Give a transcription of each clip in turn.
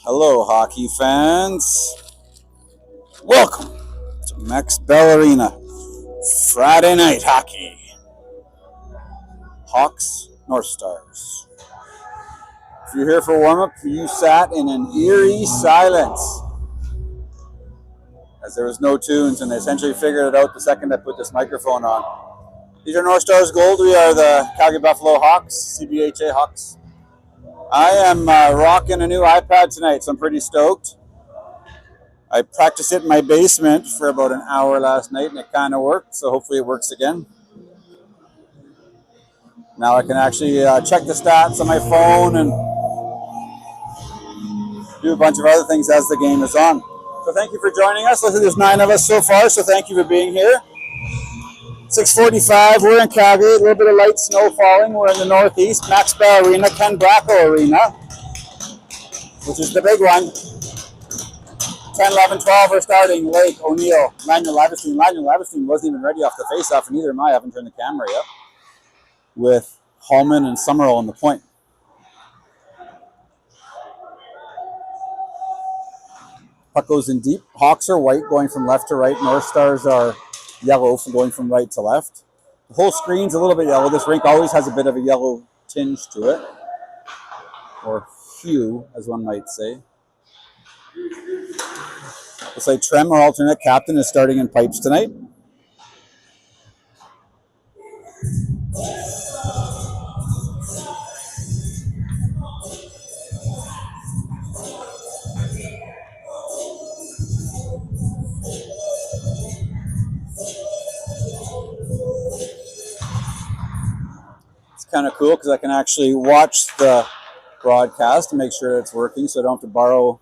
Hello, hockey fans. Welcome to Max Bell Arena. Friday night hockey. Hawks, Northstars. If you're here for warm-up, you sat in an eerie silence as there was no tunes, and they essentially figured it out the second I put this microphone on. These are Northstars Gold. We are the Calgary Buffalo Hawks, CBHA Hawks. I am rocking a new iPad tonight, so I'm pretty stoked. I practiced it in my basement for about an hour last night, and it kind of worked, so hopefully it works again. Now I can actually check the stats on my phone and do a bunch of other things as the game is on. So thank you for joining us. There's 9 of us so far, so thank you for being here. 6:45, we're in Calgary, a little bit of light snow falling. We're in the Northeast, Max Bell Arena, Ken Bracco Arena, which is the big one. 10, 11, 12 are starting. Lake, O'Neill, Lionel Levenstein. Lionel Levenstein wasn't even ready off the face-off, and neither am I. I haven't turned the camera yet. With Hallman and Summerall on the point. Puck goes in deep. Hawks are white going from left to right. Northstars are yellow from going from right to left. The whole screen's a little bit yellow. This rink always has a bit of a yellow tinge to it. Or hue, as one might say. Looks like Trem, our alternate captain, is starting in pipes tonight. Kind of cool because I can actually watch the broadcast and make sure it's working, so I don't have to borrow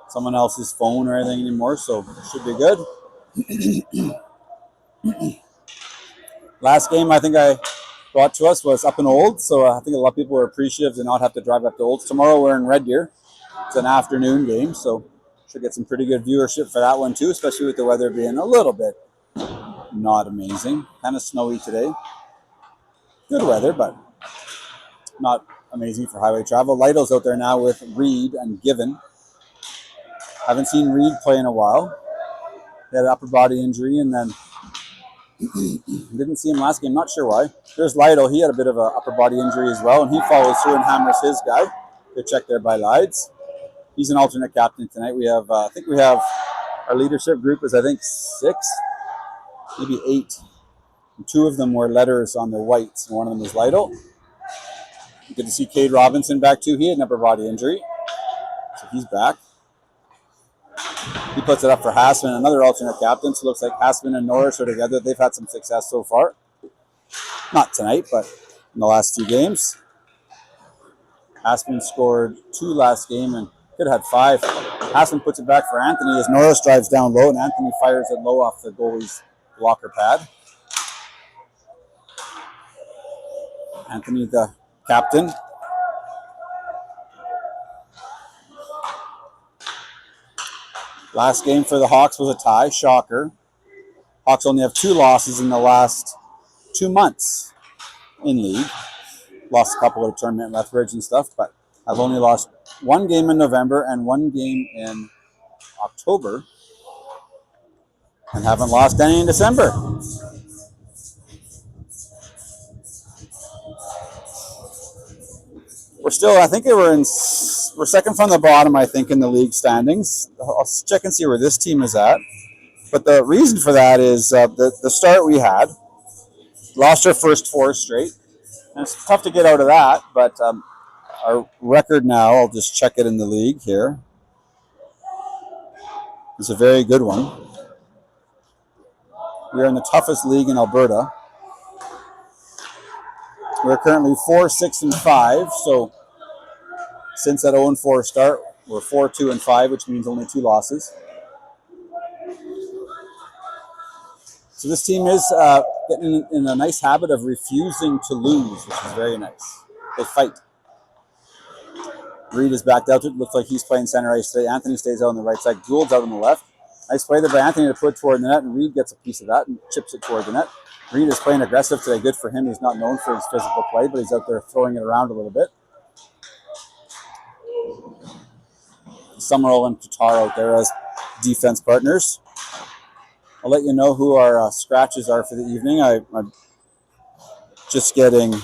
someone else's phone or anything anymore, so it should be good. Last game I think I brought to us was up in Olds, so I think a lot of people are appreciative to not have to drive up to Olds. Tomorrow we're in Red Deer. It's an afternoon game, so should get some pretty good viewership for that one too, especially with the weather being a little bit not amazing. Kind of snowy today. Good weather, but not amazing for highway travel. Lido's out there now with Reed and Given. Haven't seen Reed play in a while. He had an upper body injury and then didn't see him last game. Not sure why. There's Lido. He had a bit of an upper body injury as well, and he follows through and hammers his guy. Good check there by Lides. He's an alternate captain tonight. We have, I think we have our leadership group is, I think, 6, maybe 8. And 2 of them were letters on their whites, and one of them was Lytle. Good to see Cade Robinson back too. He had an upper body injury, so he's back. He puts it up for Hassman, another alternate captain. So it looks like Hassman and Norris are together. They've had some success so far. Not tonight, but in the last 2 games. Hassman scored 2 last game and could have had 5. Hassman puts it back for Anthony as Norris drives down low, and Anthony fires it low off the goalie's blocker pad. Anthony, the captain. Last game for the Hawks was a tie. Shocker. Hawks only have 2 losses in the last 2 months in league. Lost a couple of tournament in Lethbridge and stuff, but I've only lost 1 game in November and 1 game in October, and haven't lost any in December. We're still, I think we're second from the bottom, I think, in the league standings. I'll check and see where this team is at. But the reason for that is the start we had. Lost our first 4 straight. And it's tough to get out of that, but our record now, I'll just check it in the league here. It's a very good one. We are in the toughest league in Alberta. We're currently 4-6-5, so since that 0-4 start, we're 4-2-5, which means only 2 losses. So this team is getting in a nice habit of refusing to lose, which is very nice. They fight. Reed is backed out. It looks like he's playing center ice today. Anthony stays out on the right side. Gould's out on the left. Nice play there by Anthony to put toward the net, and Reed gets a piece of that and chips it toward the net. Reed is playing aggressive today. Good for him. He's not known for his physical play, but he's out there throwing it around a little bit. Summerall and Tatar out there as defense partners. I'll let you know who our scratches are for the evening. I'm just getting...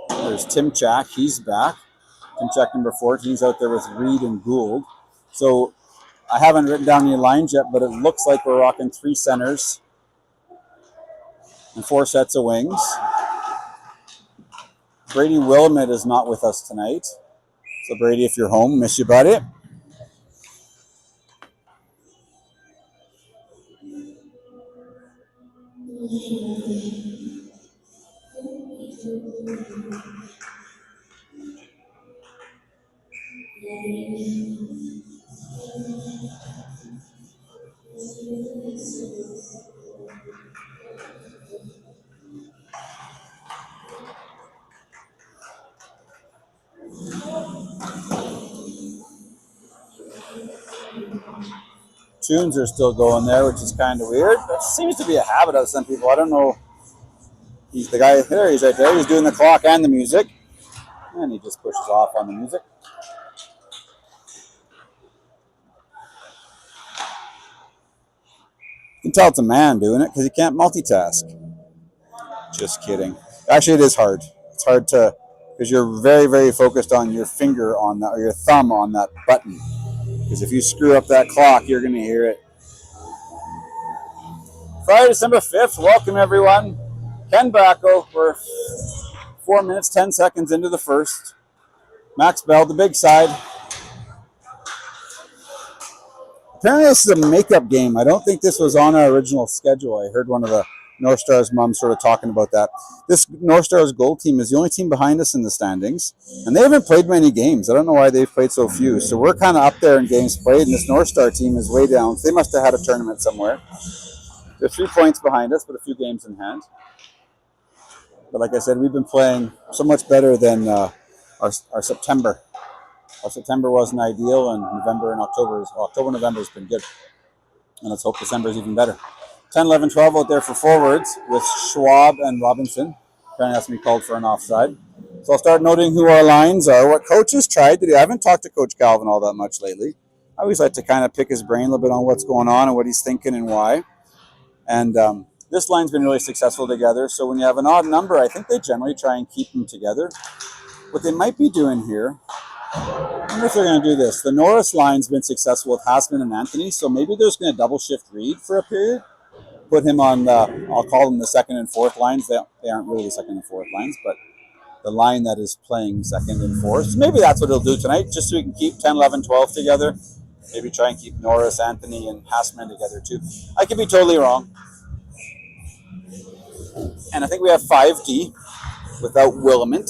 There's Tim Chack. He's back. Tim Chack, number 14. He's out there with Reed and Gould. So I haven't written down any lines yet, but it looks like we're rocking 3 centers and 4 sets of wings. Brady Willamette is not with us tonight. So Brady, if you're home, miss you, buddy. Tunes are still going there, which is kind of weird. That seems to be a habit of some people. I don't know. He's the guy there. He's right there. He's doing the clock and the music. And he just pushes off on the music. You can tell it's a man doing it because he can't multitask. Just kidding. Actually, it is hard. It's hard to, because you're very, very focused on your finger on that, or your thumb on that button. Because if you screw up that clock, you're going to hear it. Friday, December 5th. Welcome, everyone. Ken Bracco. We're 4 minutes, 10 seconds into the first. Max Bell, the big side. Apparently, this is a makeup game. I don't think this was on our original schedule. I heard one of the Northstars moms sort of talking about that. This Northstars gold team is the only team behind us in the standings, and they haven't played many games. I don't know why they've played so few. So we're kind of up there in games played, and this Northstar team is way down. They must have had a tournament somewhere. They're 3 points behind us, but a few games in hand. But like I said, we've been playing so much better than our September. Our September wasn't ideal, and November and November has been good. And let's hope December is even better. 10, 11, 12 out there for forwards with Schwab and Robinson. Apparently has to be called for an offside. So I'll start noting who our lines are, what coaches tried to do. I haven't talked to Coach Calvin all that much lately. I always like to kind of pick his brain a little bit on what's going on and what he's thinking and why. And this line's been really successful together. So when you have an odd number, I think they generally try and keep them together. What they might be doing here, I wonder if they're going to do this. The Norris line's been successful with Hassman and Anthony, so maybe they're just going to double shift Reed for a period. Put him on the, I'll call them the second and fourth lines. They aren't really the second and fourth lines, but the line that is playing second and fourth. So maybe that's what he'll do tonight, just so we can keep 10, 11, 12 together. Maybe try and keep Norris, Anthony, and Hassman together too. I could be totally wrong. And I think we have 5D without Willamette.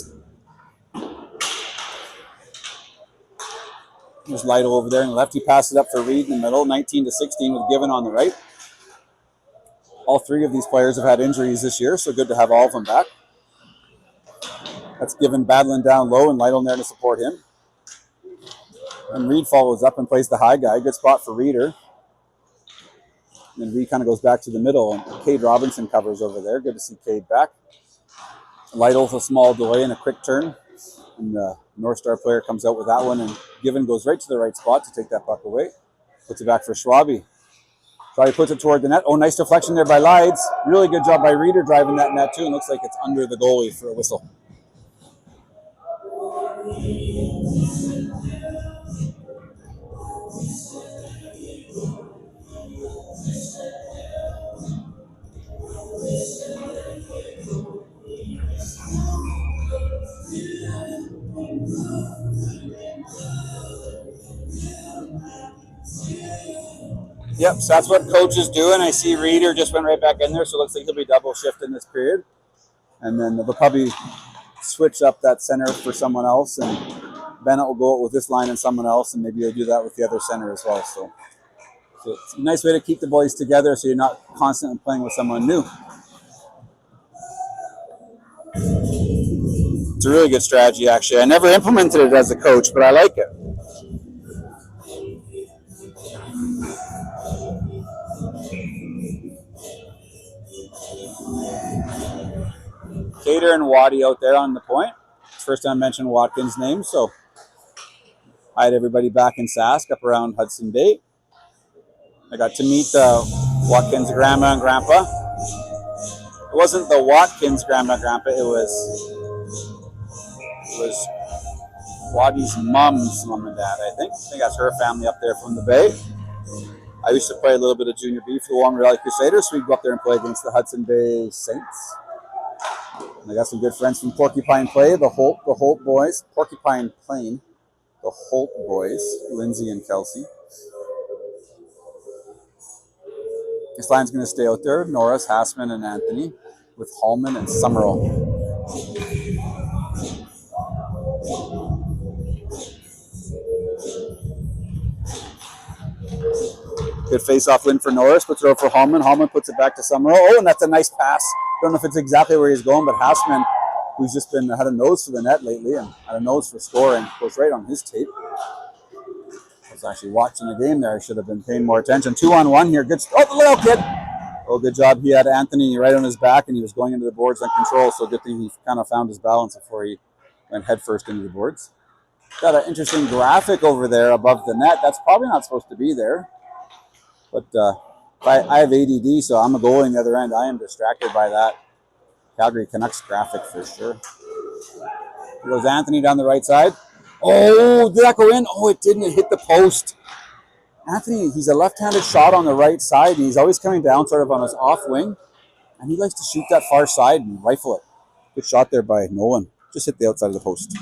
There's Lytle over there on the left. He passed it up for Reed in the middle, 19-16 with Given on the right. All three of these players have had injuries this year, so good to have all of them back. That's Given battling down low and Lytle there to support him. And Reed follows up and plays the high guy. Good spot for Reeder. And then Reed kind of goes back to the middle, and Cade Robinson covers over there. Good to see Cade back. Lytle with a small delay and a quick turn. And the North Star player comes out with that one, and Given goes right to the right spot to take that puck away. Puts it back for Schwabe. Schwabe puts it toward the net. Oh, nice deflection there by Lides. Really good job by Reeder driving that net too. And looks like it's under the goalie for a whistle. Yep, so that's what coach is doing. I see Reeder just went right back in there, so it looks like he'll be double shifting this period. And then they'll probably switch up that center for someone else, and Bennett will go out with this line and someone else, and maybe he'll do that with the other center as well. So it's a nice way to keep the boys together so you're not constantly playing with someone new. It's a really good strategy, actually. I never implemented it as a coach, but I like it. Cater and Waddy out there on the point. First time I mentioned Watkins' name, so I had everybody back in Sask up around Hudson Bay. I got to meet Watkins' grandma and grandpa. It wasn't the Watkins grandma and grandpa, it was Waddy's mom's mom and dad, I think. I think that's her family up there from the Bay. I used to play a little bit of Junior B for the Warm Valley Crusaders, so we'd go up there and play against the Hudson Bay Saints. And I got some good friends from Porcupine Play, the Holt boys, Porcupine Plain, the Holt boys, Lindsay and Kelsey. This line's going to stay out there. Norris, Hassman, and Anthony with Hallman and Summerall. Good face-off win for Norris. Puts it over for Hallman. Hallman puts it back to Summerall. Oh, and that's a nice pass. Don't know if it's exactly where he's going, but Hassman, who's just had a nose for the net lately and had a nose for scoring, goes right on his tape. I was actually watching the game there. I should have been paying more attention. 2-on-1 here. Good. Oh, the little kid. Oh, good job. He had Anthony right on his back, and he was going into the boards on control, so good thing he kind of found his balance before he went headfirst into the boards. Got an interesting graphic over there above the net. That's probably not supposed to be there. But I have ADD, so I'm a goalie on the other end. I am distracted by that Calgary Canucks graphic for sure. Here goes Anthony down the right side. Oh, did that go in? Oh, it didn't. It hit the post. Anthony, he's a left-handed shot on the right side. He's always coming down sort of on his off wing. And he likes to shoot that far side and rifle it. Good shot there by Nolan. Just hit the outside of the post.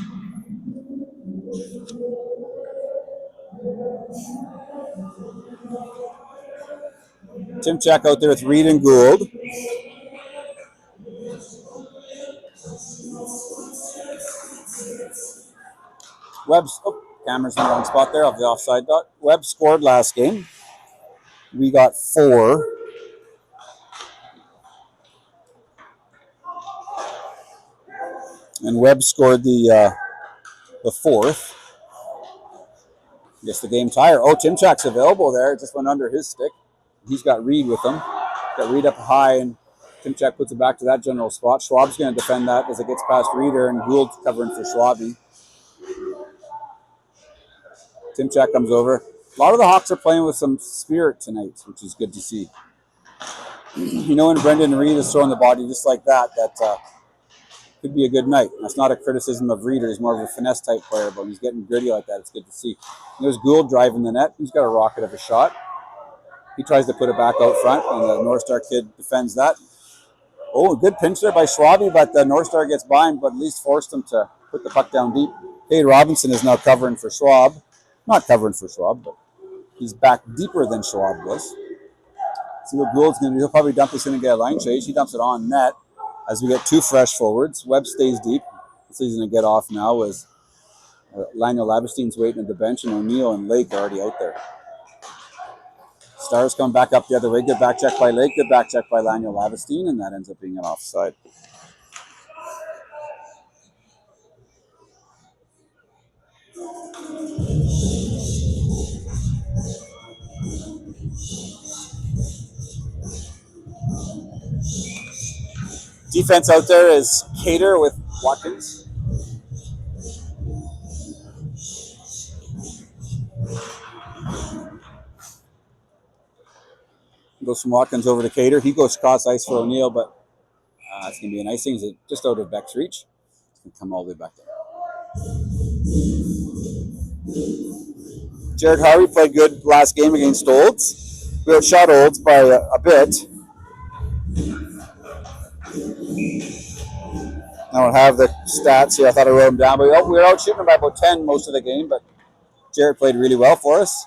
Tim Check out there with Reed and Gould. Webb's, camera's in the wrong spot there, off the offside dot. Webb scored last game. We got 4. And Webb scored the 4th. I guess the game tire. Oh, Tim Check's available there. It just went under his stick. He's got Reed with him. Got Reed up high, and Tim Check puts it back to that general spot. Schwab's going to defend that as it gets past Reeder, and Gould's covering for Schwabe. Tim Check comes over. A lot of the Hawks are playing with some spirit tonight, which is good to see. You know, when Brendan Reed is throwing the body just like that could be a good night. That's not a criticism of Reeder. He's more of a finesse type player, but when he's getting gritty like that, it's good to see. There's Gould driving the net. He's got a rocket of a shot. He tries to put it back out front, and the Northstar kid defends that. Oh, good pinch there by Schwabe, but the Northstar gets by him, but at least forced him to put the puck down deep. Cade Robinson is now covering for Schwab. Not covering for Schwab, but he's back deeper than Schwab was. See what Gould's going to do. He'll probably dump this in and get a line chase. He dumps it on net as we get two fresh forwards. Webb stays deep. So he's going to get off now as Lionel Lavestein's waiting at the bench, and O'Neill and Lake are already out there. Stars come back up the other way. Good back check by Lake. Good back check by Lionel Lavestein, and that ends up being an offside. Defense out there is Cater with Watkins. Goes from Watkins over to Cater. He goes cross ice for O'Neill, but it's going to be an icing. It's just out of Beck's reach. It's going to come all the way back there. Jared Harvey played good last game against Olds. We outshot Olds by a bit. I don't have the stats here. I thought I wrote them down, but we were out shooting them by about 10 most of the game, but Jared played really well for us.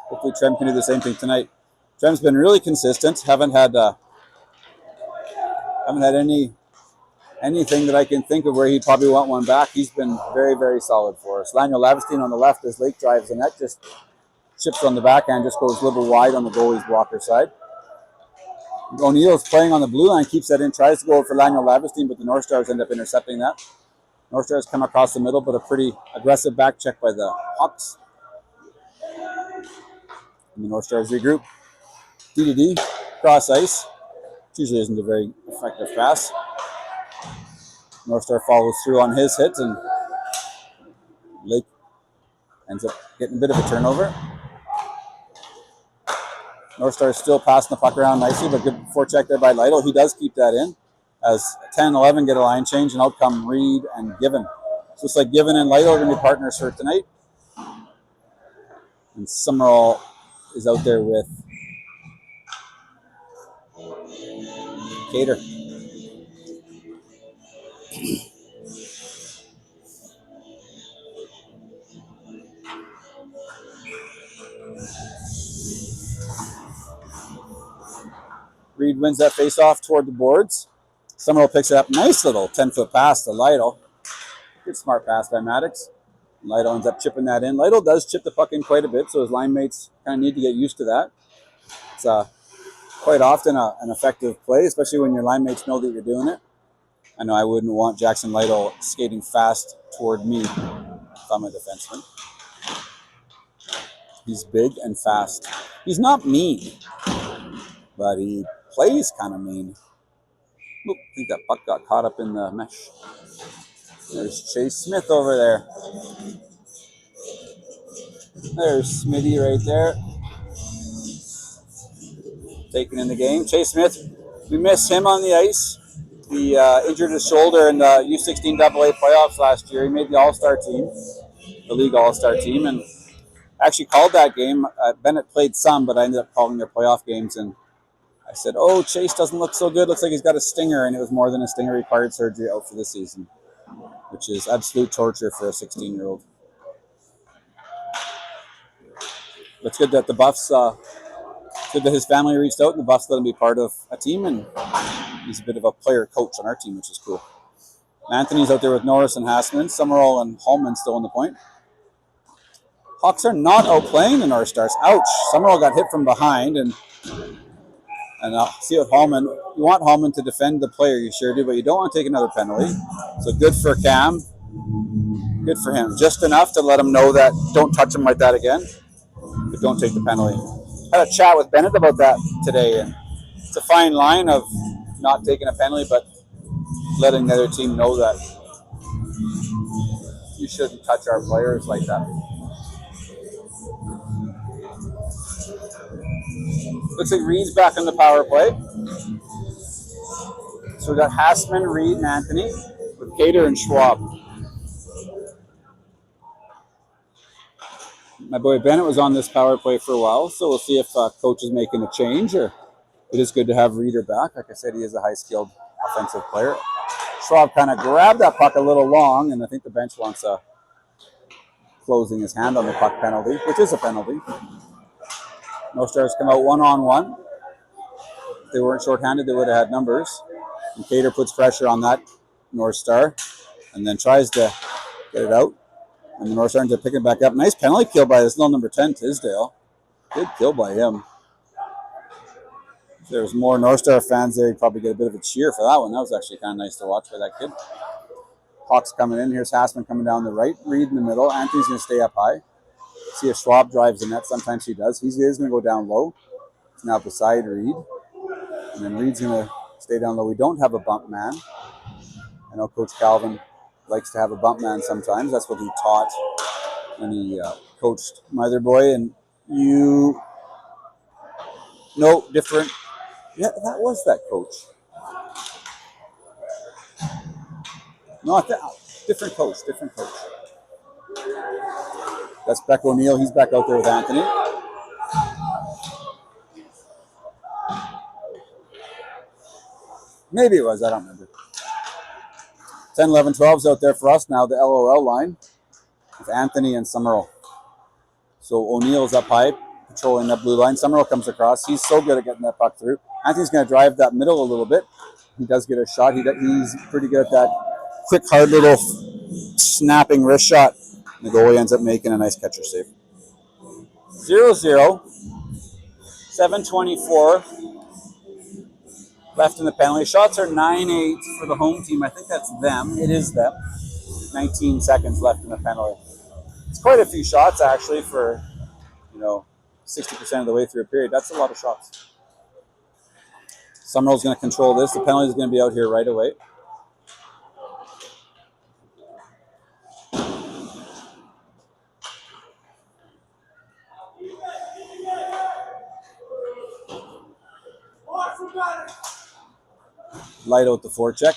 Hopefully Trem can do the same thing tonight. Trem's been really consistent. Haven't had anything that I can think of where he'd probably want one back. He's been very, very solid for us. Lionel Lavestein on the left as Lake drives the net, just chips on the backhand, just goes a little wide on the goalie's blocker side. O'Neill's playing on the blue line, keeps that in, tries to go over for Lionel Lavestein, but the Northstars end up intercepting that. Northstars come across the middle, but a pretty aggressive back check by the Hawks. And the Northstars regroup. DDD, cross ice. Which usually isn't a very effective pass. Northstar follows through on his hit, and Lake ends up getting a bit of a turnover. Northstar is still passing the puck around nicely, but good forecheck there by Lytle. He does keep that in as 10-11 get a line change, and out come Reed and Given. So it's like Given and Lytle are going to be partners for tonight. And Summerall is out there with Cater. Reed wins that face-off toward the boards. Summerall picks it up. Nice little 10-foot pass to Lytle. Good smart pass by Maddox. Lytle ends up chipping that in. Lytle does chip the puck in quite a bit, so his line mates kind of need to get used to that. It's quite often an effective play, especially when your line mates know that you're doing it. I know I wouldn't want Jackson Lytle skating fast toward me if I'm a defenseman. He's big and fast. He's not mean, but he plays kind of mean. Oop, I think that puck got caught up in the mesh. There's Chase Smith over there. There's Smitty right there. Taking in the game. Chase Smith, we missed him on the ice. He injured his shoulder in the U16 AA playoffs last year. He made the All-Star team, the league All-Star team, and actually called that game. Bennett played some, but I ended up calling their playoff games, and I said, oh, Chase doesn't look so good. Looks like he's got a stinger, and it was more than a stinger. Required surgery out for the season, which is absolute torture for a 16-year-old. But it's good that the Buffs, good that his family reached out and the Buffs let him be part of a team, and he's a bit of a player coach on our team, which is cool. Anthony's out there with Norris and Hassman. Summerall and Holman still on the point. Hawks are not outplaying the Northstars. Ouch. Summerall got hit from behind, and see what Holman, you want Holman to defend the player, you sure do, but you don't want to take another penalty. So good for Cam. Good for him. Just enough to let him know that don't touch him like that again, but don't take the penalty. I had a chat with Bennett about that today, and it's a fine line of not taking a penalty, but letting the other team know that you shouldn't touch our players like that. Looks like Reed's back on the power play. So we got Hassman, Reed, and Anthony with Cater and Schwab. My boy Bennett was on this power play for a while, so we'll see if coach is making a change, or it is good to have Reeder back. Like I said, he is a high-skilled offensive player. Schwab kind of grabbed that puck a little long, and I think the bench wants closing his hand on the puck penalty, which is a penalty. Northstars come out one-on-one. If they weren't shorthanded, they would have had numbers. And Cater puts pressure on that Northstar and then tries to get it out. And the Northstar ends up picking it back up. Nice penalty kill by this little number 10, Tisdale. Good kill by him. If there was more Northstar fans there, you'd probably get a bit of a cheer for that one. That was actually kind of nice to watch by that kid. Hawks coming in. Here's Hassman coming down the right. Reed in the middle. Anthony's going to stay up high. See if Schwab drives the net. Sometimes he does. He is going to go down low. It's now beside Reed. And then Reed's going to stay down low. We don't have a bump man. I know Coach Calvin likes to have a bump man sometimes. That's what he taught when he coached Mother Boy. And you... No, different. Yeah, that was that coach. No, different coach. That's Beck O'Neill. He's back out there with Anthony. Maybe it was. I don't remember. 10, 11, 12's out there for us now. The LOL line with Anthony and Summerall. So O'Neill's up high, patrolling that blue line. Summerall comes across. He's so good at getting that puck through. Anthony's going to drive that middle a little bit. He does get a shot. He's pretty good at that quick, hard little snapping wrist shot. The goalie ends up making a nice catcher save. 0-0. 7:24 left in the penalty. Shots are 9-8 for the home team. I think that's them. It is them. 19 seconds left in the penalty. It's quite a few shots, actually, for, 60% of the way through a period. That's a lot of shots. Summerall's going to control this. The penalty is going to be out here right away. Light out the forecheck.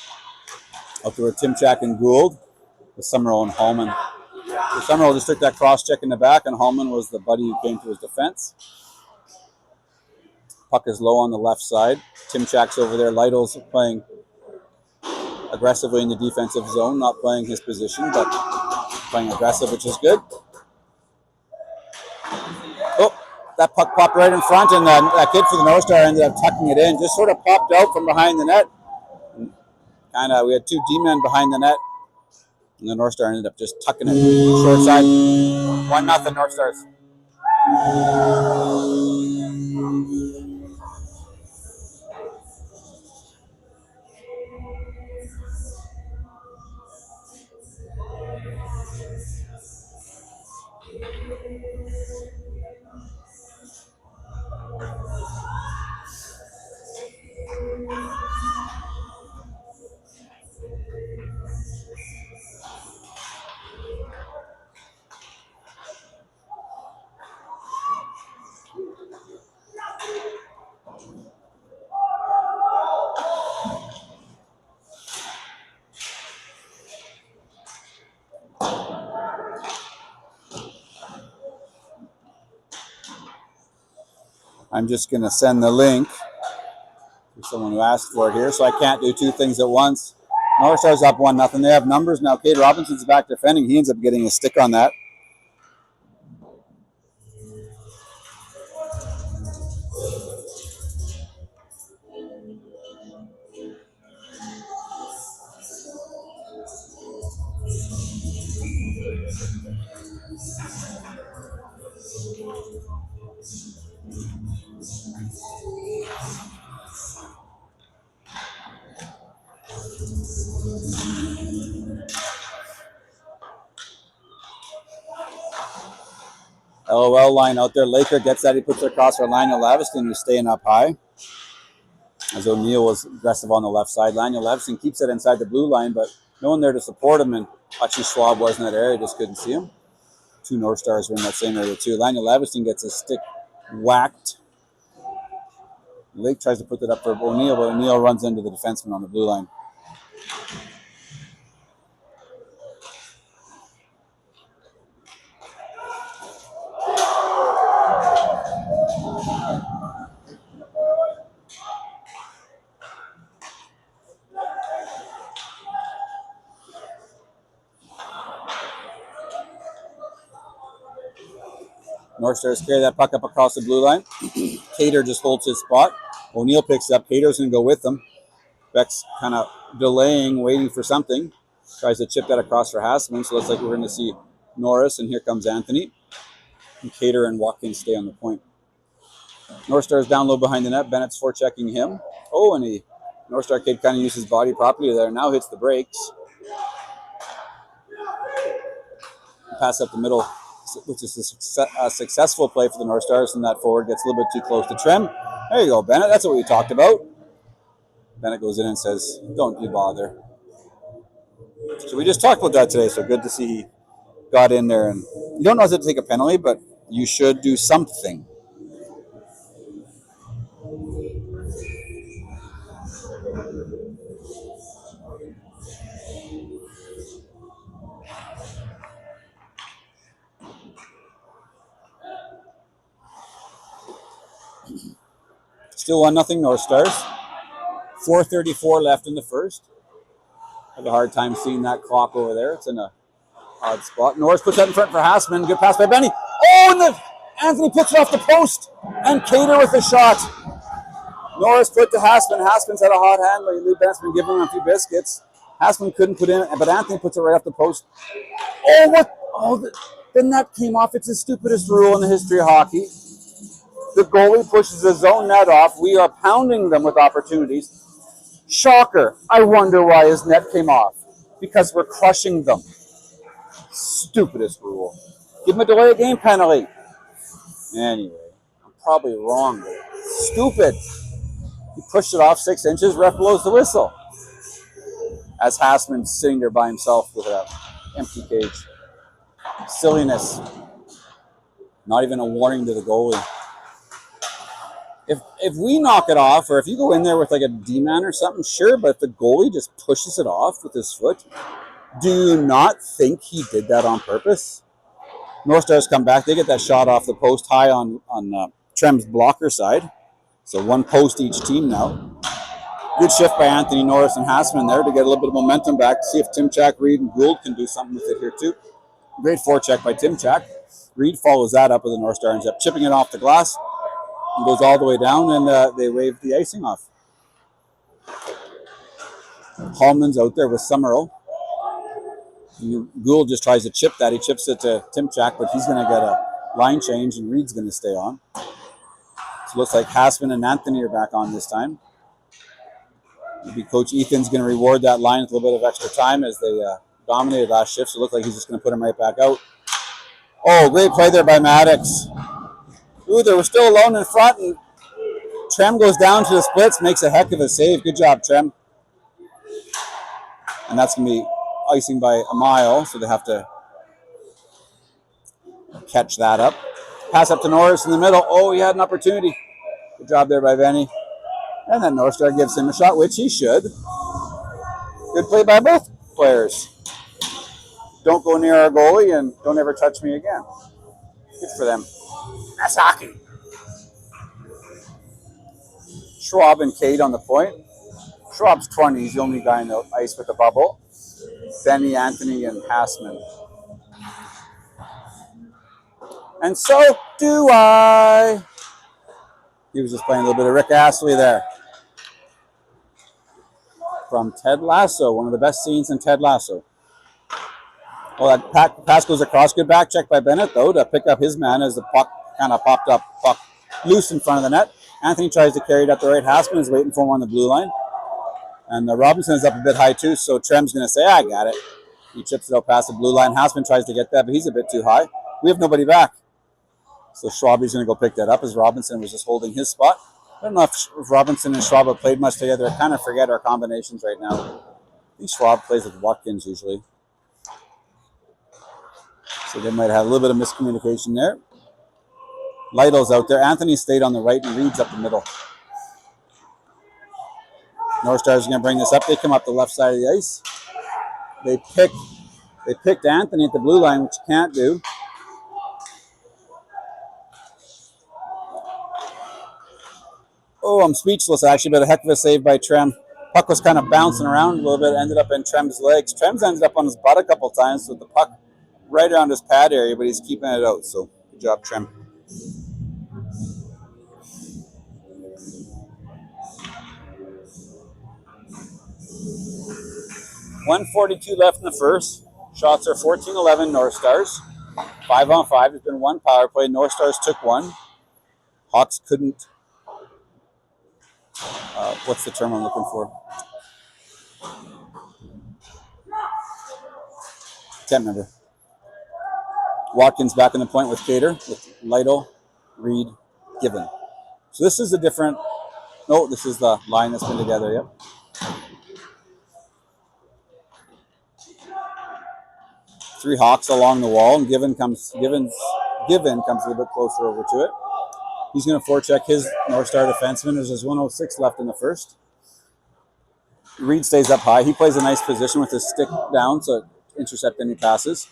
Out there with Timchak and Gould. With Summerall and Hallman. So Summerall just took that cross check in the back, and Hallman was the buddy who came to his defense. Puck is low on the left side. Timchak's over there. Lytle's playing aggressively in the defensive zone, not playing his position, but playing aggressive, which is good. Oh, that puck popped right in front, and that kid for the North Star ended up tucking it in. Just sort of popped out from behind the net. We had two D-men behind the net, and the North Star ended up just tucking it short side. 1-0 North Stars. I'm just going to send the link to someone who asked for it here, so I can't do two things at once. North Stars up 1-0. They have numbers now. Cade Robinson's back defending. He ends up getting a stick on that. LOL line out there. Laker gets that. He puts it across for Lionel Laviston, who's staying up high. As O'Neill was aggressive on the left side. Lionel Laviston keeps it inside the blue line, but no one there to support him. And actually, Schwab was in that area. Just couldn't see him. Two North Stars were in that same area, too. Lionel Laviston gets his stick whacked. Lake tries to put it up for O'Neill, but O'Neill runs into the defenseman on the blue line. Northstars carry that puck up across the blue line. Cater just holds his spot. O'Neill picks it up. Cater's going to go with him. Beck's kind of delaying, waiting for something. Tries to chip that across for Hassman. So it looks like we're going to see Norris, and here comes Anthony. And Cater and Watkins stay on the point. Northstars down low behind the net. Bennett's forechecking him. Oh, and he Northstar kid kind of used his body properly there. Now hits the brakes. Pass up the middle, which is a successful play for the Northstars, and that forward gets a little bit too close to Trem. There you go, Bennett. That's what we talked about. Bennett goes in and says, don't you bother. So we just talked about that today, so good to see he got in there. And you don't know how to take a penalty, but you should do something. Still 1-0 Northstars. 4:34 left in the first. Have a hard time seeing that clock over there. It's in a odd spot. Norris puts that in front for Hassman. Good pass by Benny. Oh, and Anthony puts it off the post. And Cater with the shot. Norris put to Hassman. Hassman's had a hot hand. Lou Bennett's been giving him a few biscuits. Hassman couldn't put in, but Anthony puts it right off the post. Oh, what? Oh, the net came off. It's the stupidest rule in the history of hockey. The goalie pushes his own net off. We are pounding them with opportunities. Shocker. I wonder why his net came off. Because we're crushing them. Stupidest rule. Give him a delay of game penalty. Anyway, I'm probably wrong. Stupid. He pushed it off 6 inches. Ref blows the whistle. As Hassman's sitting there by himself with an empty cage. Silliness. Not even a warning to the goalie. If we knock it off, or if you go in there with like a D-man or something, sure, but if the goalie just pushes it off with his foot, do you not think he did that on purpose? Northstars come back. They get that shot off the post high on Trem's blocker side. So one post each team now. Good shift by Anthony, Norris, and Hassman there to get a little bit of momentum back to see if Timchak, Reed, and Gould can do something with it here too. Great forecheck by Timchak. Reed follows that up with the Northstar, ends up chipping it off the glass. And goes all the way down, and they wave the icing off. Hallman's out there with Summerall. Gould just tries to chip that. He chips it to Timchak, but he's going to get a line change, and Reed's going to stay on. So it looks like Hassman and Anthony are back on this time. Maybe Coach Ethan's going to reward that line with a little bit of extra time as they dominated last shift, so it looks like he's just going to put him right back out. Oh, great play there by Maddox. Ooh, they were still alone in front, and Trem goes down to the splits, makes a heck of a save. Good job, Trem. And that's going to be icing by a mile, so they have to catch that up. Pass up to Norris in the middle. Oh, he had an opportunity. Good job there by Benny. And then Northstar gives him a shot, which he should. Good play by both players. Don't go near our goalie, and don't ever touch me again. Good for them. That's hockey. Schwab and Cade on the point. Schwab's 20. He's the only guy in the ice with a bubble. Benny, Anthony, and Hassman. And so do I. He was just playing a little bit of Rick Astley there. From Ted Lasso. One of the best scenes in Ted Lasso. Well, that pass goes across. Good back check by Bennett, though, to pick up his man as the puck kind of popped up, puck loose in front of the net. Anthony tries to carry it up the right. Hassman is waiting for him on the blue line. And Robinson is up a bit high, too, so Trem's going to say, I got it. He chips it out past the blue line. Hassman tries to get that, but he's a bit too high. We have nobody back. So Schwabe's going to go pick that up as Robinson was just holding his spot. I don't know if Robinson and Schwab have played much together. I kind of forget our combinations right now. I think Schwab plays with Watkins usually. So they might have a little bit of miscommunication there. Lytle's out there. Anthony stayed on the right and Reed's up the middle. Northstars are going to bring this up. They come up the left side of the ice. They picked Anthony at the blue line, which you can't do. Oh, I'm speechless actually, but a heck of a save by Trem. Puck was kind of bouncing around a little bit, ended up in Trem's legs. Trem's ended up on his butt a couple times with the puck right around his pad area, but he's keeping it out. So good job, Trem. .142 left in the first. Shots are 14-11 North Stars. 5-on-5. There's been one power play. North Stars took one. Hawks couldn't. What's the term I'm looking for? Can't remember. Watkins back in the point with Cater, with Lytle, Reed, Given. So this is a different. No, this is the line that's been together. Yep. Three Hawks along the wall, and Given comes a little bit closer over to it. He's going to forecheck his North Star defenseman. There's 106 left in the first. Reed stays up high. He plays a nice position with his stick down, so intercept any passes.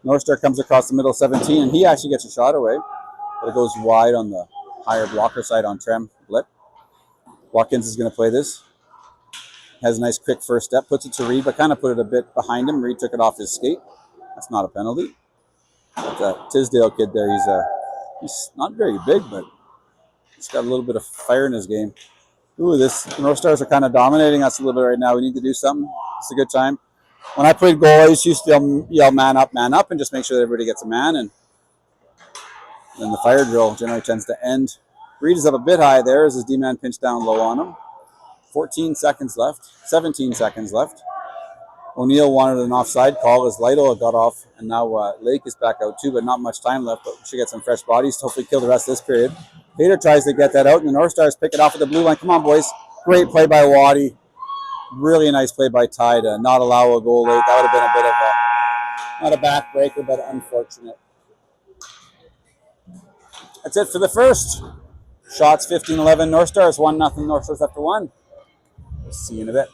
North Star comes across the middle 17, and he actually gets a shot away, but it goes wide on the higher blocker side on Trem Blip. Watkins is going to play this. Has a nice quick first step, puts it to Reed, but kind of put it a bit behind him. Reed took it off his skate. That's not a penalty. But Tisdale kid there, he's not very big, but he's got a little bit of fire in his game. Ooh, this North Stars are kind of dominating us a little bit right now. We need to do something. It's a good time. When I played goal, I used to yell man up, and just make sure that everybody gets a man. And then the fire drill generally tends to end. Reed is up a bit high there as his D-man pinched down low on him. 17 seconds left. O'Neill wanted an offside call as Lytle got off, and now Lake is back out too, but not much time left. But we should get some fresh bodies to hopefully kill the rest of this period. Hader tries to get that out, and the North Stars pick it off at the blue line. Come on, boys. Great play by Waddy. Really nice play by Ty to not allow a goal late. That would have been a bit of not a backbreaker, but unfortunate. That's it for the first. Shots 15-11 North Stars, 1-0 North Stars after one. See you in a bit.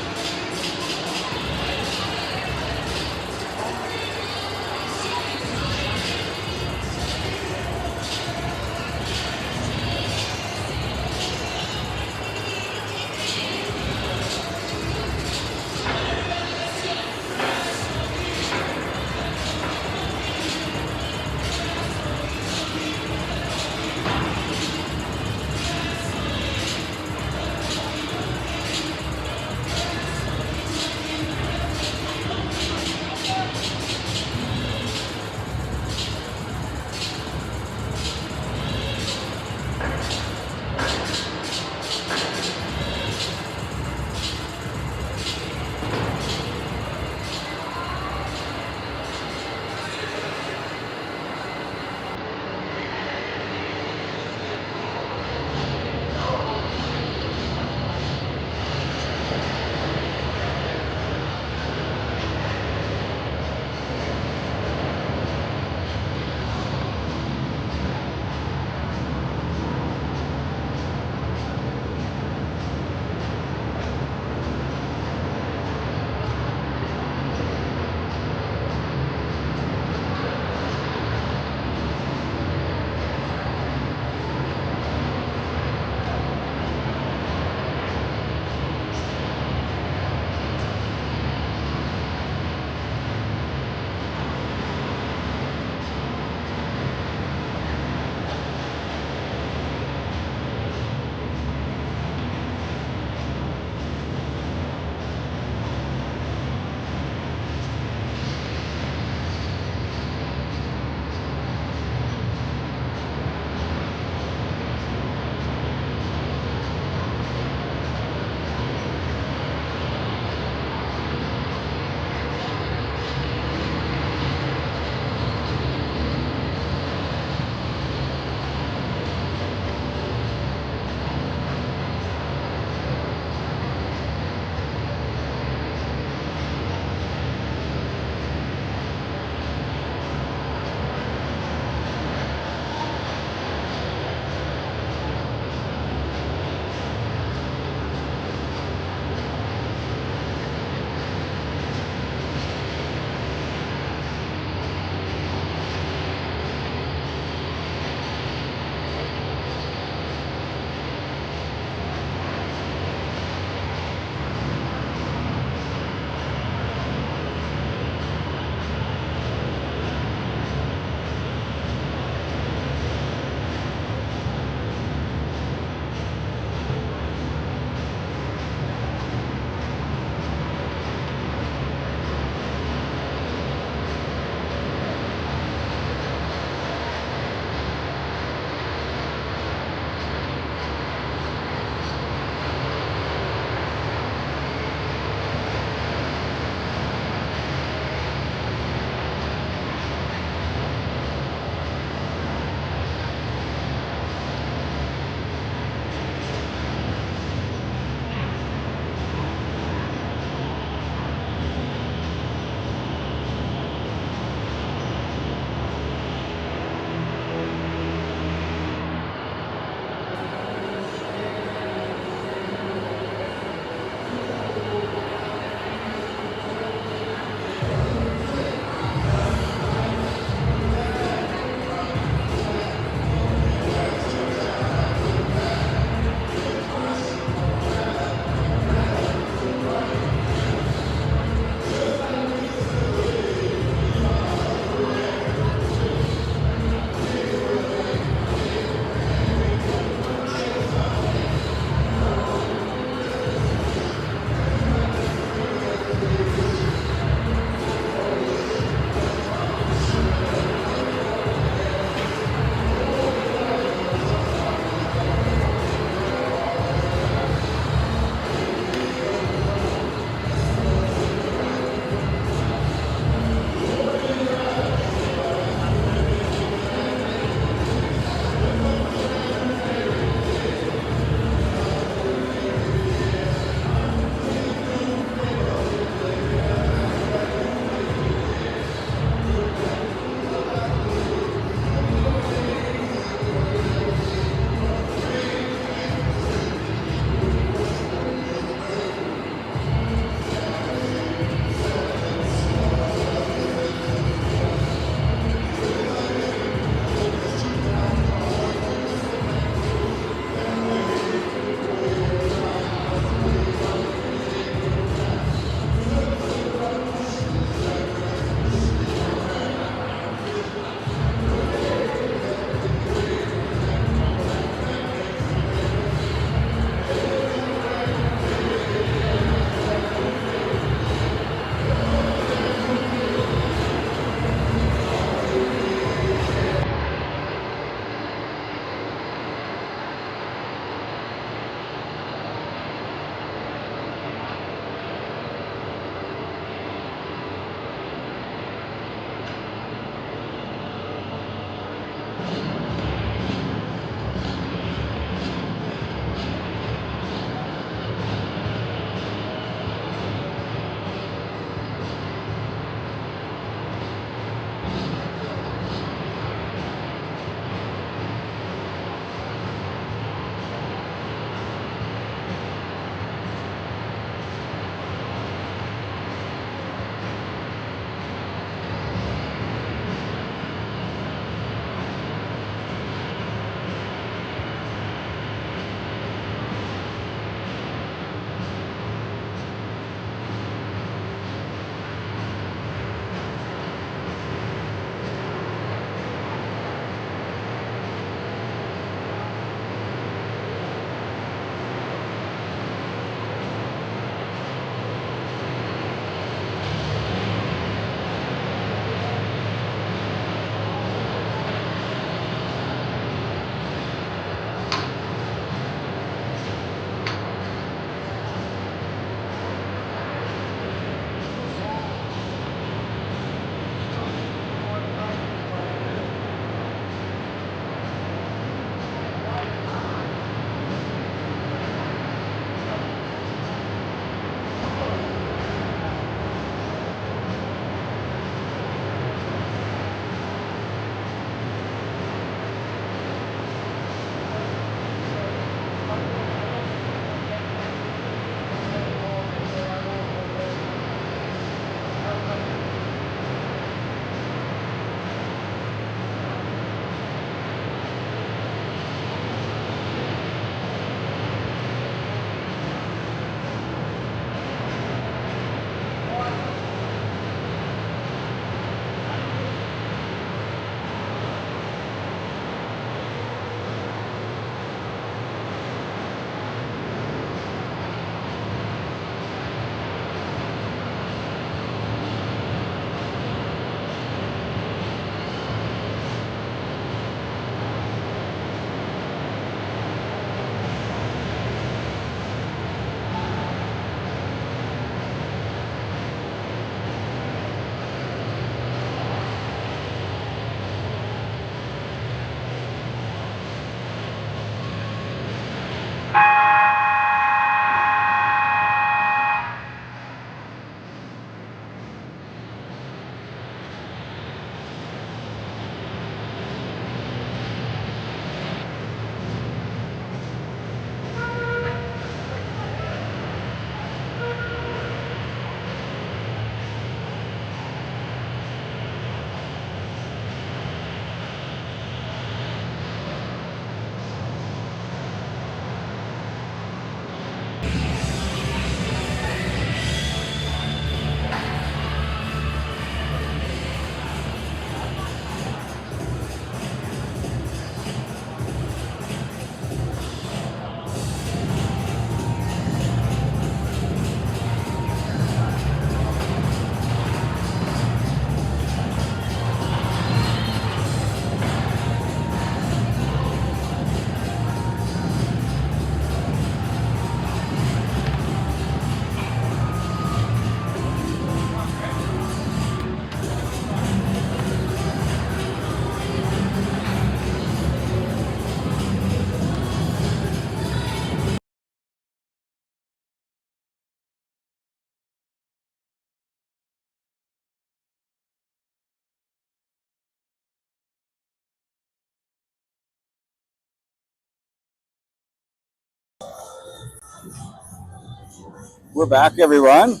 We're back, everyone.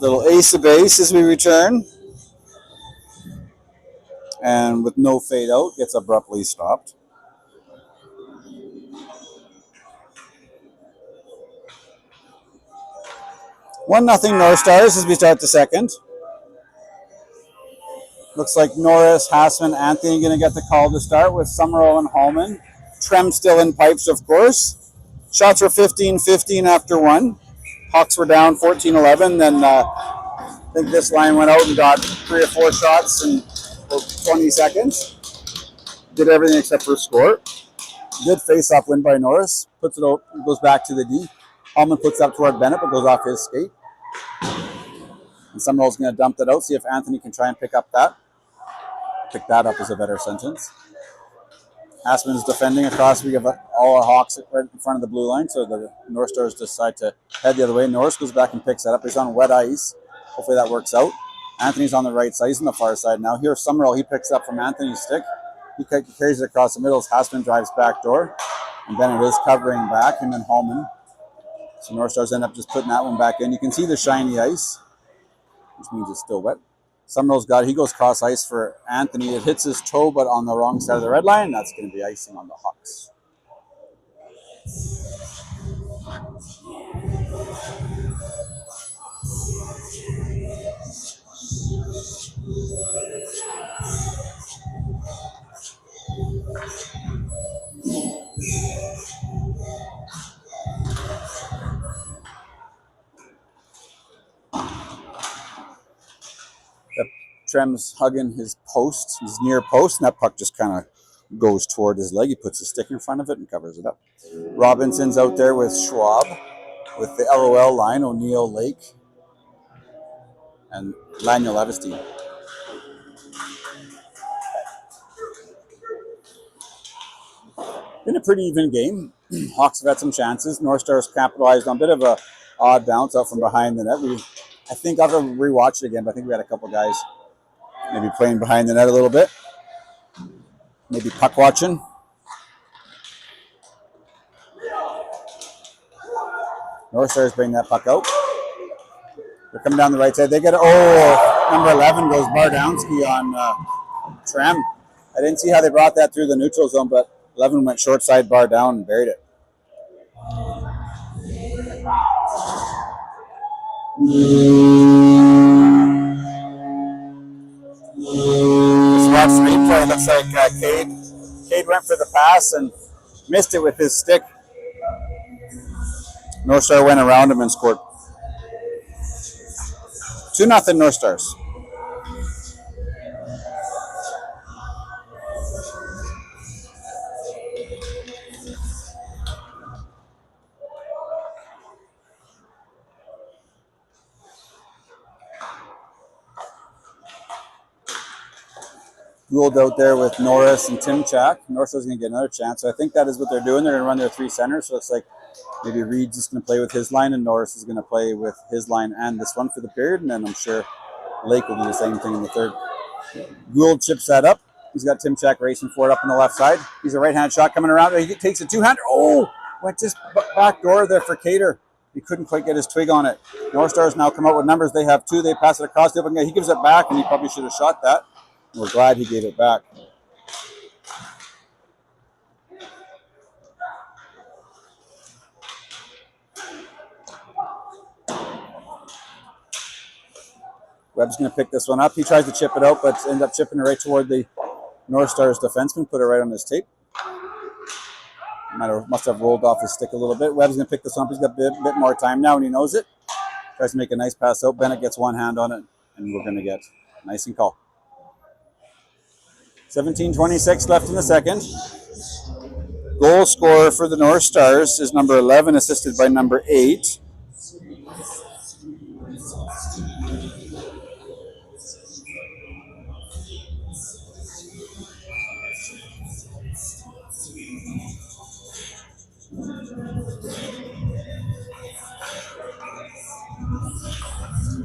Little ace of base as we return. And with no fade out, gets abruptly stopped. 1-0 Northstars as we start the second. Looks like Norris, Hassman, Anthony going to get the call to start with Summerall and Hallman. Trem still in pipes, of course. Shots were 15-15 after one. Hawks were down 14-11. Then I think this line went out and got 3 or 4 shots in 20 seconds. Did everything except for score. Good face-off win by Norris. Puts it out, goes back to the D. Hallman puts up toward Bennett, but goes off his skate. And Summerall's going to dump that out, see if Anthony can try and pick up that. Pick that up is a better sentence. Aspen's defending across. We have all our Hawks right in front of the blue line, so the North Stars decide to head the other way. Norris goes back and picks that up. He's on wet ice. Hopefully that works out. Anthony's on the right side. He's on the far side now. Here's Summerall. He picks up from Anthony's stick. He carries it across the middle. Aspen drives back door. And Bennett is covering back, him and Hallman. So North Stars end up just putting that one back in. You can see the shiny ice, which means it's still wet. Summerall's got it. He goes cross ice for Anthony. It hits his toe, but on the wrong side of the red line. That's going to be icing on the Hawks. Trem's hugging his post, his near post, and that puck just kind of goes toward his leg. He puts his stick in front of it and covers it up. Robinson's out there with Schwab, with the LOL line, O'Neill, Lake, and Laniel Levestein. Been a pretty even game. Hawks have had some chances. North Stars capitalized on a bit of a odd bounce out from behind the net. I think I'll have to rewatch it again, but I think we had a couple guys maybe playing behind the net a little bit. Maybe puck watching. North Stars bring that puck out. They're coming down the right side. They get it. Oh, number 11 goes Bardowski on Trem. I didn't see how they brought that through the neutral zone, but 11 went short side bar down and buried it. Just watch the replay. Looks like Cade went for the pass and missed it with his stick. North Star went around him and scored. 2-0 North Stars. Gould out there with Norris and Timchak. North Stars going to get another chance. So I think that is what they're doing. They're going to run their 3 centers. So it's like maybe Reed's just going to play with his line and Norris is going to play with his line and this one for the period. And then I'm sure Lake will do the same thing in the third. Gould chips that up. He's got Timchak racing for it up on the left side. He's a right-hand shot coming around. He takes a 2-hander. Oh, went just back door there for Cater. He couldn't quite get his twig on it. North Stars now come out with numbers. They have 2. They pass it across the open guy. He gives it back, and he probably should have shot that. We're glad he gave it back. Webb's going to pick this one up. He tries to chip it out, but ends up chipping it right toward the North Stars defenseman. Put it right on his tape. Must have rolled off his stick a little bit. Webb's going to pick this one up. He's got a bit more time now, and he knows it. Tries to make a nice pass out. Bennett gets one hand on it, and we're going to get a nice and call. 17:26 left in the second. Goal scorer for the North Stars is number 11, assisted by number 8.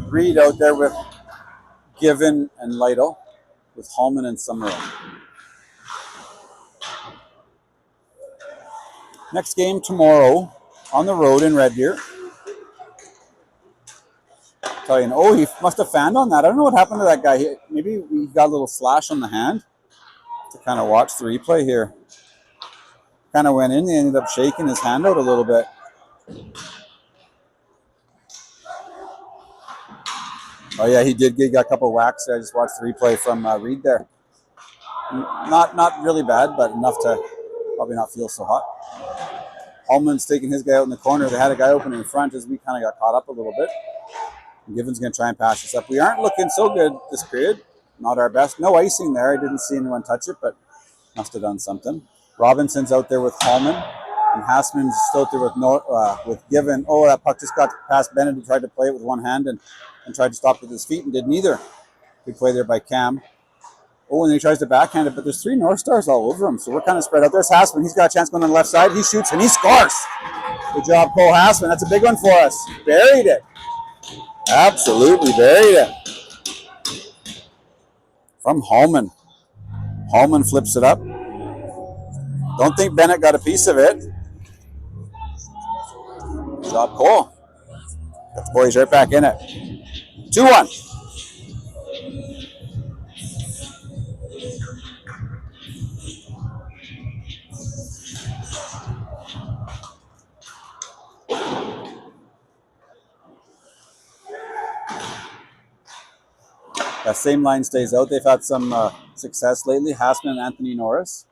Reed out there with Given and Lytle, with Hallman and Summerall. Next game tomorrow on the road in Red Deer. Oh, he must have fanned on that. I don't know what happened to that guy. Maybe he got a little slash on the hand. To kind of watch the replay here. Kind of went in, he ended up shaking his hand out a little bit. Oh yeah, he did. He got a couple of whacks. I just watched the replay from Reed there. Not really bad, but enough to probably not feel so hot. Holman's taking his guy out in the corner. They had a guy open in front as we kind of got caught up a little bit. And Given's going to try and pass this up. We aren't looking so good this period. Not our best. No icing there. I didn't see anyone touch it, but must have done something. Robinson's out there with Holman. And Hassman's still out there with Given. Oh, that puck just got past Bennett, who tried to play it with one hand and tried to stop with his feet and did neither. Good play there by Cam. Oh, and he tries to backhand it, but there's 3 Northstars all over him, so we're kind of spread out. There's Hassman. He's got a chance going on the left side. He shoots and he scores. Good job, Cole Hassman. That's a big one for us. Buried it. Absolutely buried it. From Holman. Holman flips it up. Don't think Bennett got a piece of it. Good job, Cole. Got the boys right back in it. 2-1. That same line stays out. They've had some success lately. Hassman and Anthony Norris.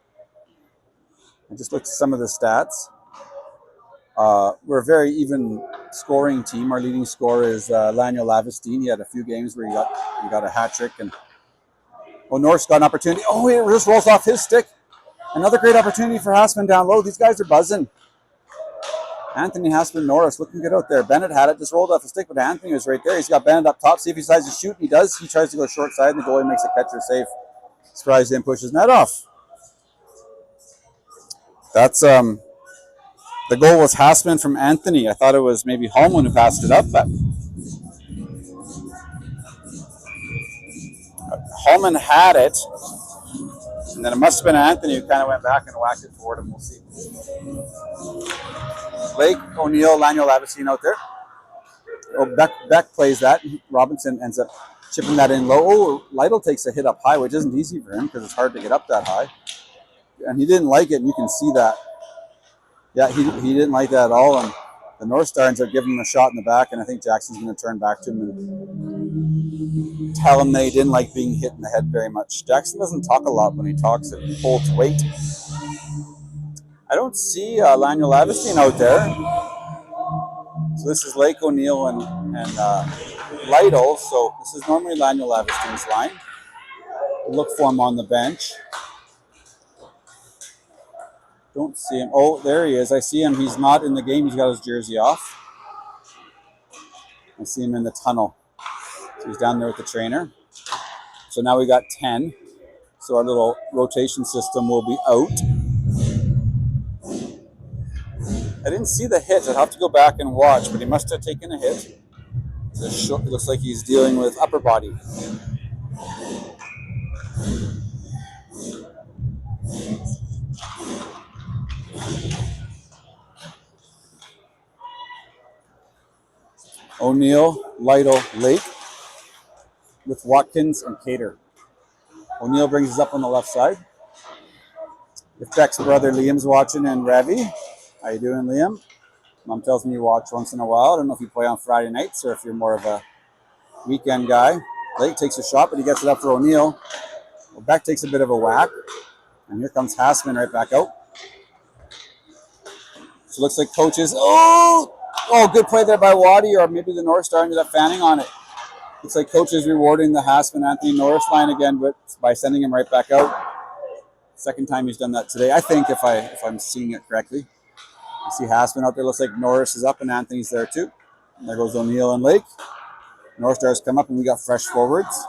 I just looked at some of the stats. We're a very even scoring team. Our leading scorer is Laniel Lavestine. He had a few games where he got a hat trick. And Norris got an opportunity. Oh, it just rolls off his stick. Another great opportunity for Hassman down low. These guys are buzzing. Anthony Hassman Norris looking good out there. Bennett had it, just rolled off the stick, but Anthony was right there. He's got Bennett up top. See if he decides to shoot. He does. He tries to go short side, and the goalie makes a catcher safe. Surprised he didn't push his net off. That's the goal was Hassman from Anthony. I thought it was maybe Holman who passed it up, but Holman had it, and then it must have been Anthony who kind of went back and whacked it toward him. We'll see. Blake, O'Neill, Laniel Lavestine out there. Oh, Beck plays that. Robinson ends up chipping that in low. Oh, Lytle takes a hit up high, which isn't easy for him because it's hard to get up that high. And he didn't like it, and you can see that. Yeah, he didn't like that at all. And the North Star ends up giving him a shot in the back, and I think Jackson's going to turn back to him and tell him that he didn't like being hit in the head very much. Jackson doesn't talk a lot when he talks. It holds weight. I don't see Laniel Lavestine out there. So this is Lake O'Neill and Lytle. So this is normally Laniel Lavestine's line. Look for him on the bench. Don't see him. Oh, there he is. I see him. He's not in the game. He's got his jersey off. I see him in the tunnel. So he's down there with the trainer. So now we got 10. So our little rotation system will be out. I didn't see the hit. I'd have to go back and watch, but he must have taken a hit. It looks like he's dealing with upper body. O'Neill, Lytle, Lake with Watkins and Cater. O'Neill brings us up on the left side. If Beck's brother Liam's watching and Ravi. How you doing, Liam? Mom tells me you watch once in a while. I don't know if you play on Friday nights or if you're more of a weekend guy. Lake takes a shot, but he gets it up for O'Neill. Well, Beck takes a bit of a whack. And here comes Hassman right back out. So it looks like coaches. Oh, good play there by Waddy, or maybe the North Star ended up fanning on it. Looks like coach is rewarding the Hassman Anthony Norris line again, but by sending him right back out. Second time he's done that today, I think, if I'm seeing it correctly. You see Hassman out there. Looks like Norris is up and Anthony's there too. And there goes O'Neill and Lake. North Stars come up and we got fresh forwards.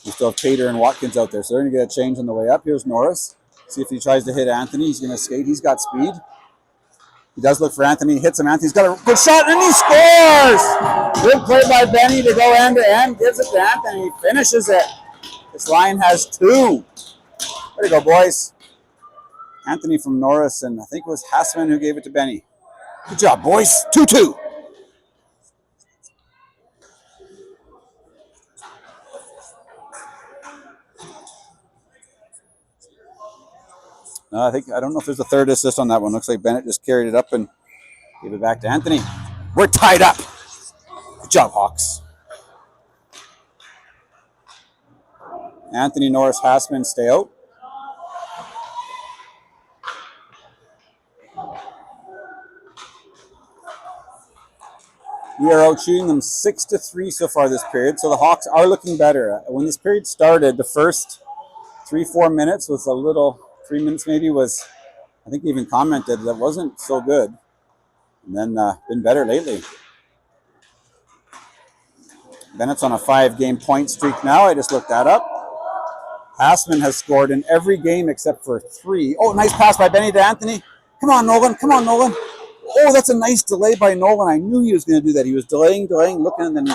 We still have Cater and Watkins out there, so they're going to get a change on the way up. Here's Norris. See if he tries to hit Anthony. He's going to skate. He's got speed. He does look for Anthony. He hits him. Anthony's got a good shot, and he scores! Good play by Benny to go end to end. Gives it to Anthony. He finishes it. This line has 2. Way to go, boys. Anthony from Norris, and I think it was Hassman who gave it to Benny. Good job, boys. 2-2. I don't know if there's a third assist on that one. Looks like Bennett just carried it up and gave it back to Anthony. We're tied up. Good job, Hawks. Anthony, Norris, Hassman stay out. We are out shooting them 6-3 so far this period, so the Hawks are looking better. When this period started, the first 3-4 minutes was a little, 3 minutes maybe was, I think even commented that wasn't so good. And then been better lately. Bennett's on a 5-game point streak now. I just looked that up. Hassman has scored in every game except for 3. Oh, nice pass by Benny to Anthony. Come on, Nolan. Come on, Nolan. Oh, that's a nice delay by Nolan. I knew he was going to do that. He was delaying, looking, and then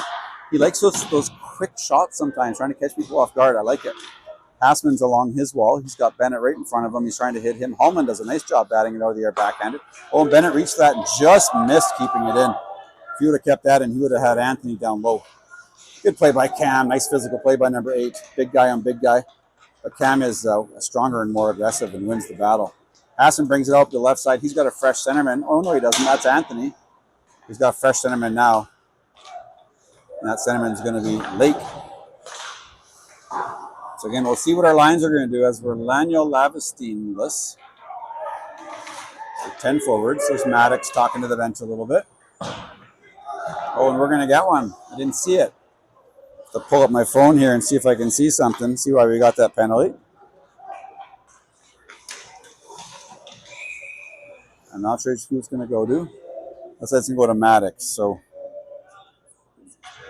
he likes those quick shots sometimes, trying to catch people off guard. I like it. Hassman's along his wall. He's got Bennett right in front of him. He's trying to hit him. Hallman does a nice job batting it out of the air backhanded. Oh, and Bennett reached that and just missed keeping it in. If he would have kept that in, he would have had Anthony down low. Good play by Cam. Nice physical play by number 8. Big guy on big guy. But Cam is stronger and more aggressive and wins the battle. Hassman brings it up to the left side. He's got a fresh centerman. Oh, no, he doesn't. That's Anthony. He's got a fresh centerman now. And that centerman's going to be Lake. So, again, we'll see what our lines are going to do as we're Lanyo Lavestine-less. 10 forwards. There's Maddox talking to the bench a little bit. Oh, and we're going to get one. I didn't see it. To pull up my phone here and see if I can see something. See why we got that penalty. I'm not sure who it's going to go to. Let's say it's going to go to Maddox. So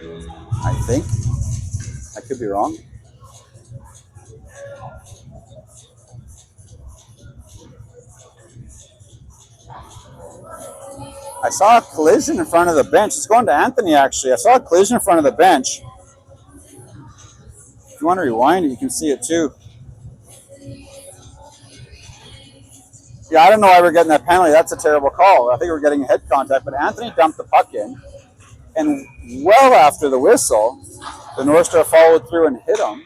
I think. I could be wrong. I saw a collision in front of the bench. It's going to Anthony, actually. I saw a collision in front of the bench. If you want to rewind it, you can see it too. Yeah, I don't know why we're getting that penalty. That's a terrible call. I think we're getting a head contact, but Anthony dumped the puck in. And well after the whistle, the Northstar followed through and hit him.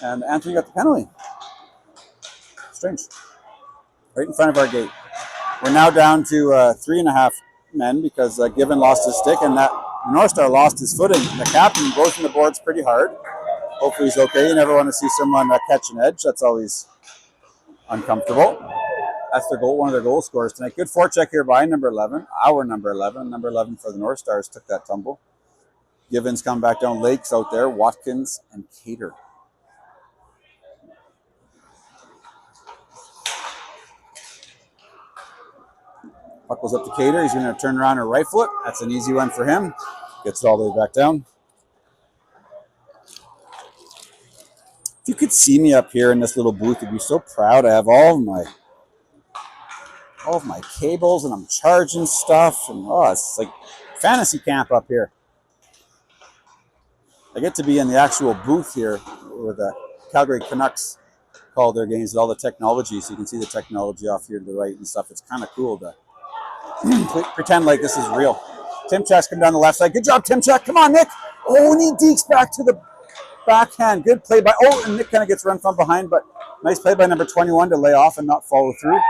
And Anthony got the penalty. Strange. Right in front of our gate. We're now down to 3.5 men because Given lost his stick and that Northstar lost his footing. The captain goes in the boards pretty hard. Hopefully he's okay. You never want to see someone catch an edge. That's always uncomfortable. That's their goal, one of their goal scorers tonight. Good forecheck here by number 11, our number 11. Number 11 for the Northstars took that tumble. Given's come back down. Lake's out there. Watkins and Cater. Puck goes up to Cater. He's going to turn around and rifle it. That's an easy one for him. Gets it all the way back down. If you could see me up here in this little booth, I'd be so proud. I have all of my cables and I'm charging stuff. And it's like fantasy camp up here. I get to be in the actual booth here where the Calgary Canucks call their games with all the technology. So you can see the technology off here to the right and stuff. It's kind of cool to pretend like this is real. Timchak's come down the left side. Good job, Timchak. Come on, Nick. Oh, and he dekes back to the backhand. Good play by, and Nick kind of gets run from behind, but nice play by number 21 to lay off and not follow through.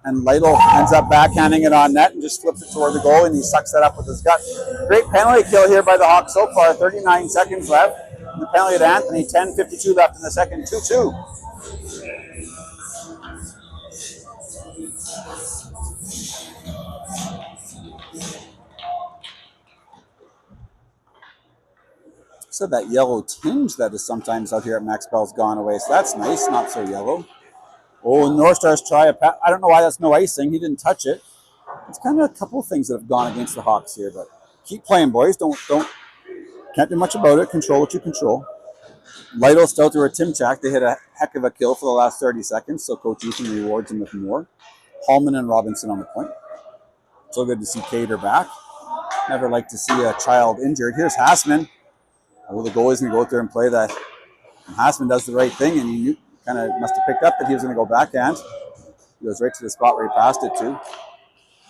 And Lytle ends up backhanding it on net and just flips it toward the goal, and he sucks that up with his gut. Great penalty kill here by the Hawks so far. 39 seconds left. The penalty to Anthony. 10:52 left in the second. 2-2. So that yellow tinge that is sometimes out here at Max Bell's gone away. So that's nice. Not so yellow. Oh, Northstars try a pass. I don't know why that's no icing. He didn't touch it. It's kind of a couple of things that have gone against the Hawks here, but keep playing, boys. Can't do much about it. Control what you control. Lytle still through a Timchak. They hit a heck of a kill for the last 30 seconds, so Coach Ethan rewards him with more. Hallman and Robinson on the point. So good to see Cater back. Never like to see a child injured. Here's Hassman. The goalie's going to go out there and play that. And Hassman does the right thing, and he kind of must have picked up that he was going to go backhand. He goes right to the spot where he passed it to.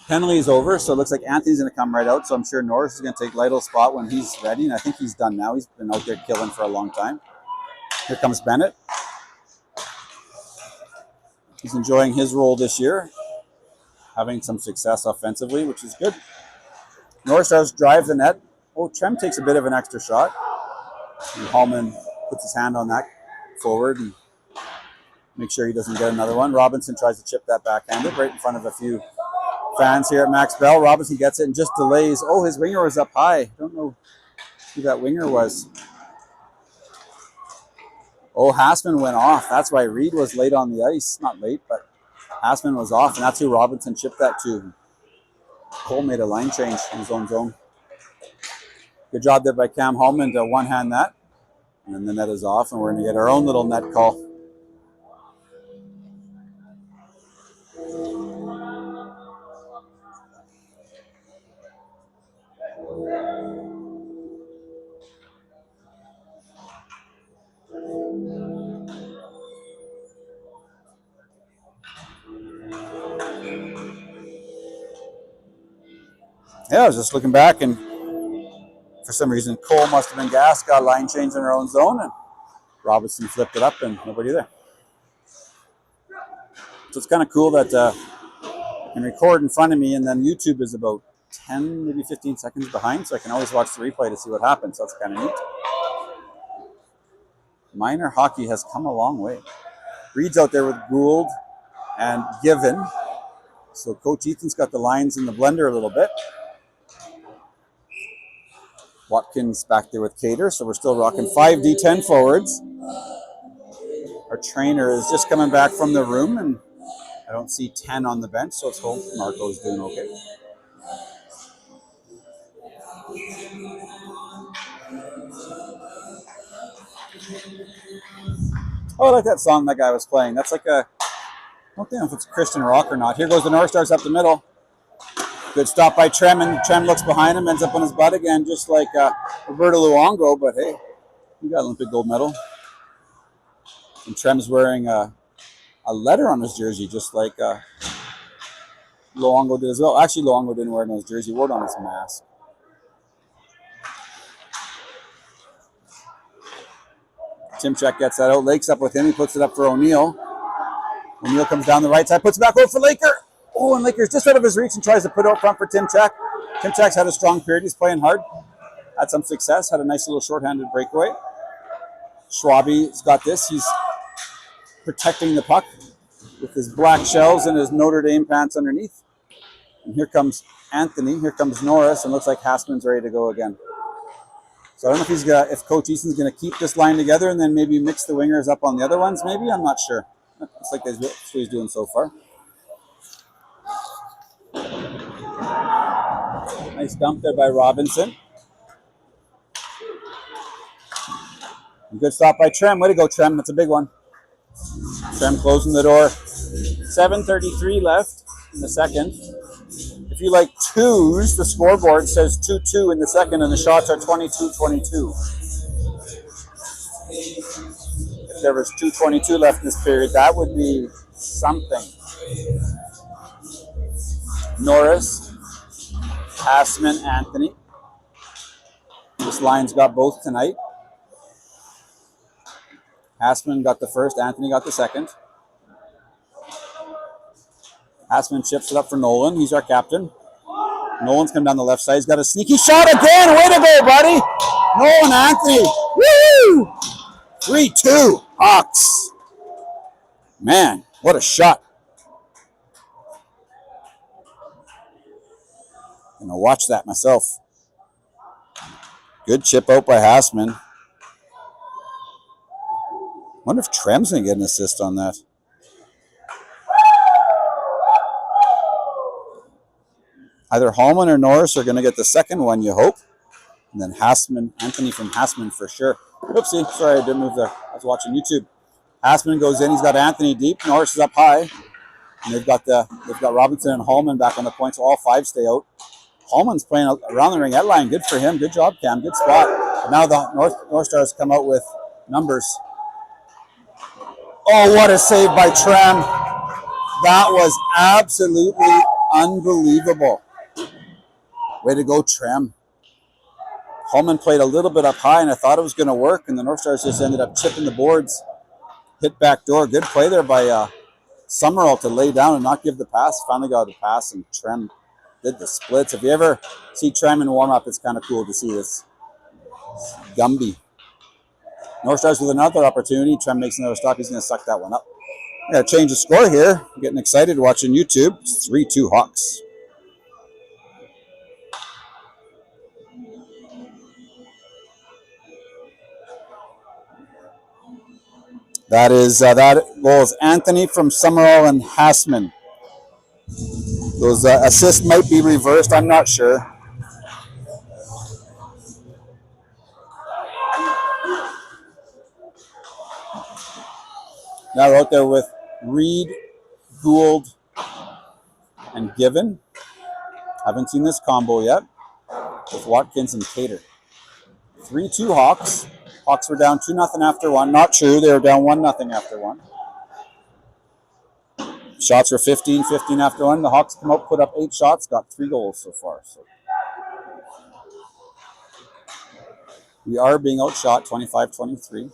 Penalty is over, so it looks like Anthony's going to come right out. So I'm sure Norris is going to take Lytle's spot when he's ready, and I think he's done now. He's been out there killing for a long time. Here comes Bennett. He's enjoying his role this year, having some success offensively, which is good. Northstars drive the net. Oh, Trem takes a bit of an extra shot. And Hallman puts his hand on that forward and make sure he doesn't get another one. Robinson tries to chip that backhanded right in front of a few fans here at Max Bell. Robinson gets it and just delays. Oh, his winger was up high. Don't know who that winger was. Oh, Hassman went off. That's why Reed was late on the ice. Not late, but Hassman was off, and that's who Robinson chipped that to. Cole made a line change in his own zone. Good job there by Cam Hallman to one-hand that. And then the net is off, and we're going to get our own little net call. Yeah, I was just looking back, and for some reason, Cole must have been gassed, got a line change in our own zone, and Robinson flipped it up, and nobody there. So it's kind of cool that I can record in front of me, and then YouTube is about 10, maybe 15 seconds behind, so I can always watch the replay to see what happens. So that's kind of neat. Minor hockey has come a long way. Reed's out there with Gould and Given. So Coach Ethan's got the lines in the blender a little bit. Watkins back there with Cater, so we're still rocking 5 D10 forwards. Our trainer is just coming back from the room, and I don't see 10 on the bench, so let's hope Marco's doing okay. Oh, I like that song that guy was playing. That's like a, I don't know if it's Christian rock or not. Here goes the Northstars up the middle. Good stop by Trem, and Trem looks behind him, ends up on his butt again, just like Roberto Luongo, but hey, he got Olympic gold medal. And Trem's wearing a letter on his jersey, just like Luongo did as well. Actually, Luongo didn't wear it on his jersey, he wore it on his mask. Timchak gets that out, Lake's up with him, he puts it up for O'Neill. O'Neill comes down the right side, puts it back over for Laker. Oh, and Laker's just out of his reach and tries to put it out front for Timchak. Timchak's had a strong period. He's playing hard. Had some success. Had a nice little shorthanded breakaway. Schwabi's got this. He's protecting the puck with his black shells and his Notre Dame pants underneath. And here comes Anthony. Here comes Norris. And looks like Hassman's ready to go again. So I don't know if if Coach Easton's going to keep this line together and then maybe mix the wingers up on the other ones. Maybe. I'm not sure. Looks like that's what he's doing so far. Nice dump there by Robinson. Good stop by Trem. Way to go, Trem. That's a big one. Trem closing the door. 7:33 left in the second. If you like twos, the scoreboard says 2-2 in the second, and the shots are 22-22. If there was 2:22 left in this period, that would be something. Norris, Hassman, Anthony. This line's got both tonight. Hassman got the first, Anthony got the second. Hassman chips it up for Nolan. He's our captain. Nolan's come down the left side. He's got a sneaky shot again. Way to go, buddy. Nolan Anthony. Woo! 3-2. Hawks. Man, what a shot. I'm going to watch that myself. Good chip out by Hassman. Wonder if Trem's going to get an assist on that. Either Hallman or Norris are going to get the second one, you hope. And then Hassman, Anthony from Hassman for sure. Oopsie, sorry, I didn't move there. I was watching YouTube. Hassman goes in, he's got Anthony deep. Norris is up high. And they've got Robinson and Hallman back on the point, so all 5 stay out. Hallman's playing around the ringette line. Good for him. Good job, Cam. Good spot. But now the Northstars come out with numbers. Oh, what a save by Trem. That was absolutely unbelievable. Way to go, Trem. Holman played a little bit up high, and I thought it was going to work, and the Northstars just ended up chipping the boards. Hit back door. Good play there by Summerall to lay down and not give the pass. Finally got the pass, and Trem did the splits. If you ever see Trem in warm-up, it's kind of cool to see this. Gumby. Northstars with another opportunity. Trem makes another stop. He's going to suck that one up. Yeah, change the score here. I'm getting excited watching YouTube. It's 3-2 Hawks. That goal is Anthony from Summerall and Hassman. Those assists might be reversed. I'm not sure. Now we're out there with Reed, Gould, and Given. Haven't seen this combo yet. With Watkins and Cater. 3-2 Hawks. Hawks were down 2-0 after one. Not true. They were down 1-0 after one. Shots were 15-15 after one. The Hawks come out, put up 8 shots, got 3 goals so far. So we are being outshot 25-23.